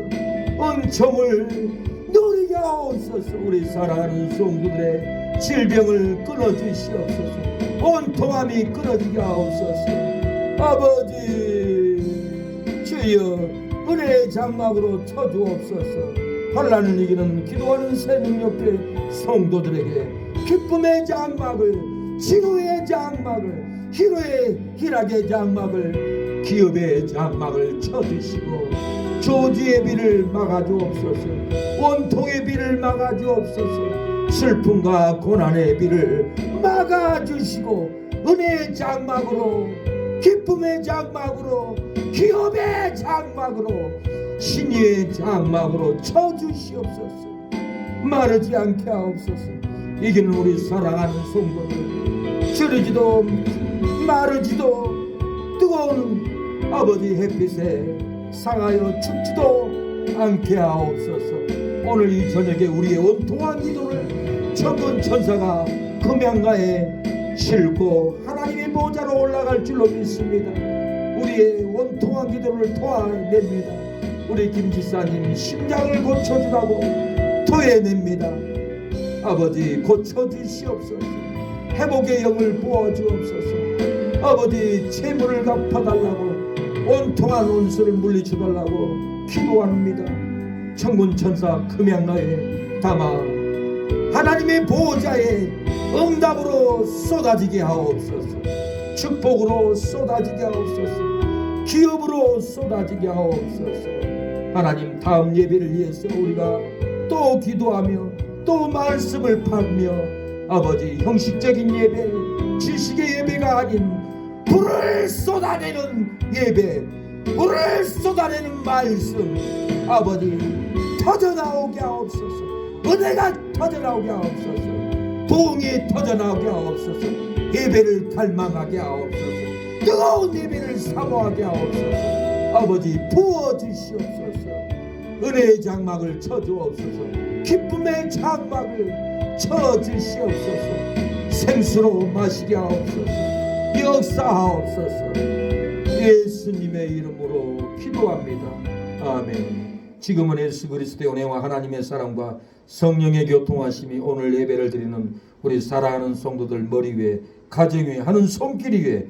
은총을 누리게 하옵소서. 우리 사랑하는 성도들의 질병을 끊어주시옵소서. 온통함이 끊어지게 하옵소서. 아버지, 주여 은혜의 장막으로 쳐주옵소서. 환난을 이기는 기도하는 새 능력의 성도들에게 기쁨의 장막을, 치료의 장막을, 희락의 장막을, 기업의 장막을 쳐주시고 조지의 비를 막아주옵소서. 원통의 비를 막아주옵소서. 슬픔과 고난의 비를 막아주시고 은혜의 장막으로, 기쁨의 장막으로, 기업의 장막으로 신의의 장막으로 쳐주시옵소서. 마르지 않게 하옵소서. 이기는 우리 사랑하는 성도들, 주르지도 마르지도 뜨거운 아버지 햇빛에 상하여 죽지도 않게 하옵소서. 오늘 이 저녁에 우리의 원통한 기도를 천군 천사가 금양가에 싣고 하나님의 보좌로 올라갈 줄로 믿습니다. 우리의 원통한 기도를 도와냅니다. 우리 김지사님 심장을 고쳐주라고 도해냅니다. 아버지 고쳐주시옵소서. 회복의 영을 부어주옵소서. 아버지 채무를 갚아달라고, 원통한 원수를 물리쳐달라고 기도합니다. 천군천사 금양가에 담아 하나님의 보호자의 응답으로 쏟아지게 하옵소서. 축복으로 쏟아지게 하옵소서. 기업으로 쏟아지게 하옵소서. 하나님, 다음 예배를 위해서 우리가 또 기도하며 또 말씀을 받며 아버지 형식적인 예배, 지식의 예배가 아닌 불을 쏟아내는 예배, 불을 쏟아내는 말씀, 아버지 터져나오게 하옵소서. 은혜가 터져나오게 하옵소서. 부흥이 터져나오게 하옵소서. 예배를 갈망하게 하옵소서. 뜨거운 예배를 사모하게 하옵소서. 아버지 부어주시옵소서. 은혜의 장막을 쳐주옵소서. 기쁨의 장막을 쳐주시옵소서. 생수로 마시게 하옵소서. 역사하옵소서. 예수님의 이름으로 기도합니다. 아멘. 지금은 예수 그리스도의 은혜와 하나님의 사랑과 성령의 교통하심이 오늘 예배를 드리는 우리 사랑하는 성도들 머리 위에, 가정 위에, 하는 손길 위에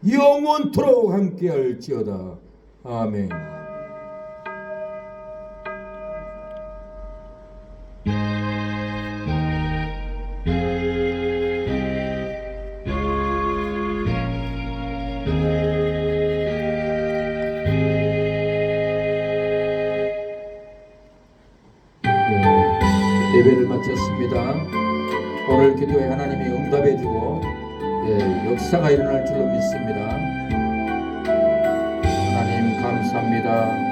영원토록 함께할지어다. 아멘. 예배를 마쳤습니다. 오늘 기도에 하나님이 응답해주고 역사가 일어날 줄로 믿습니다. 하나님 감사합니다.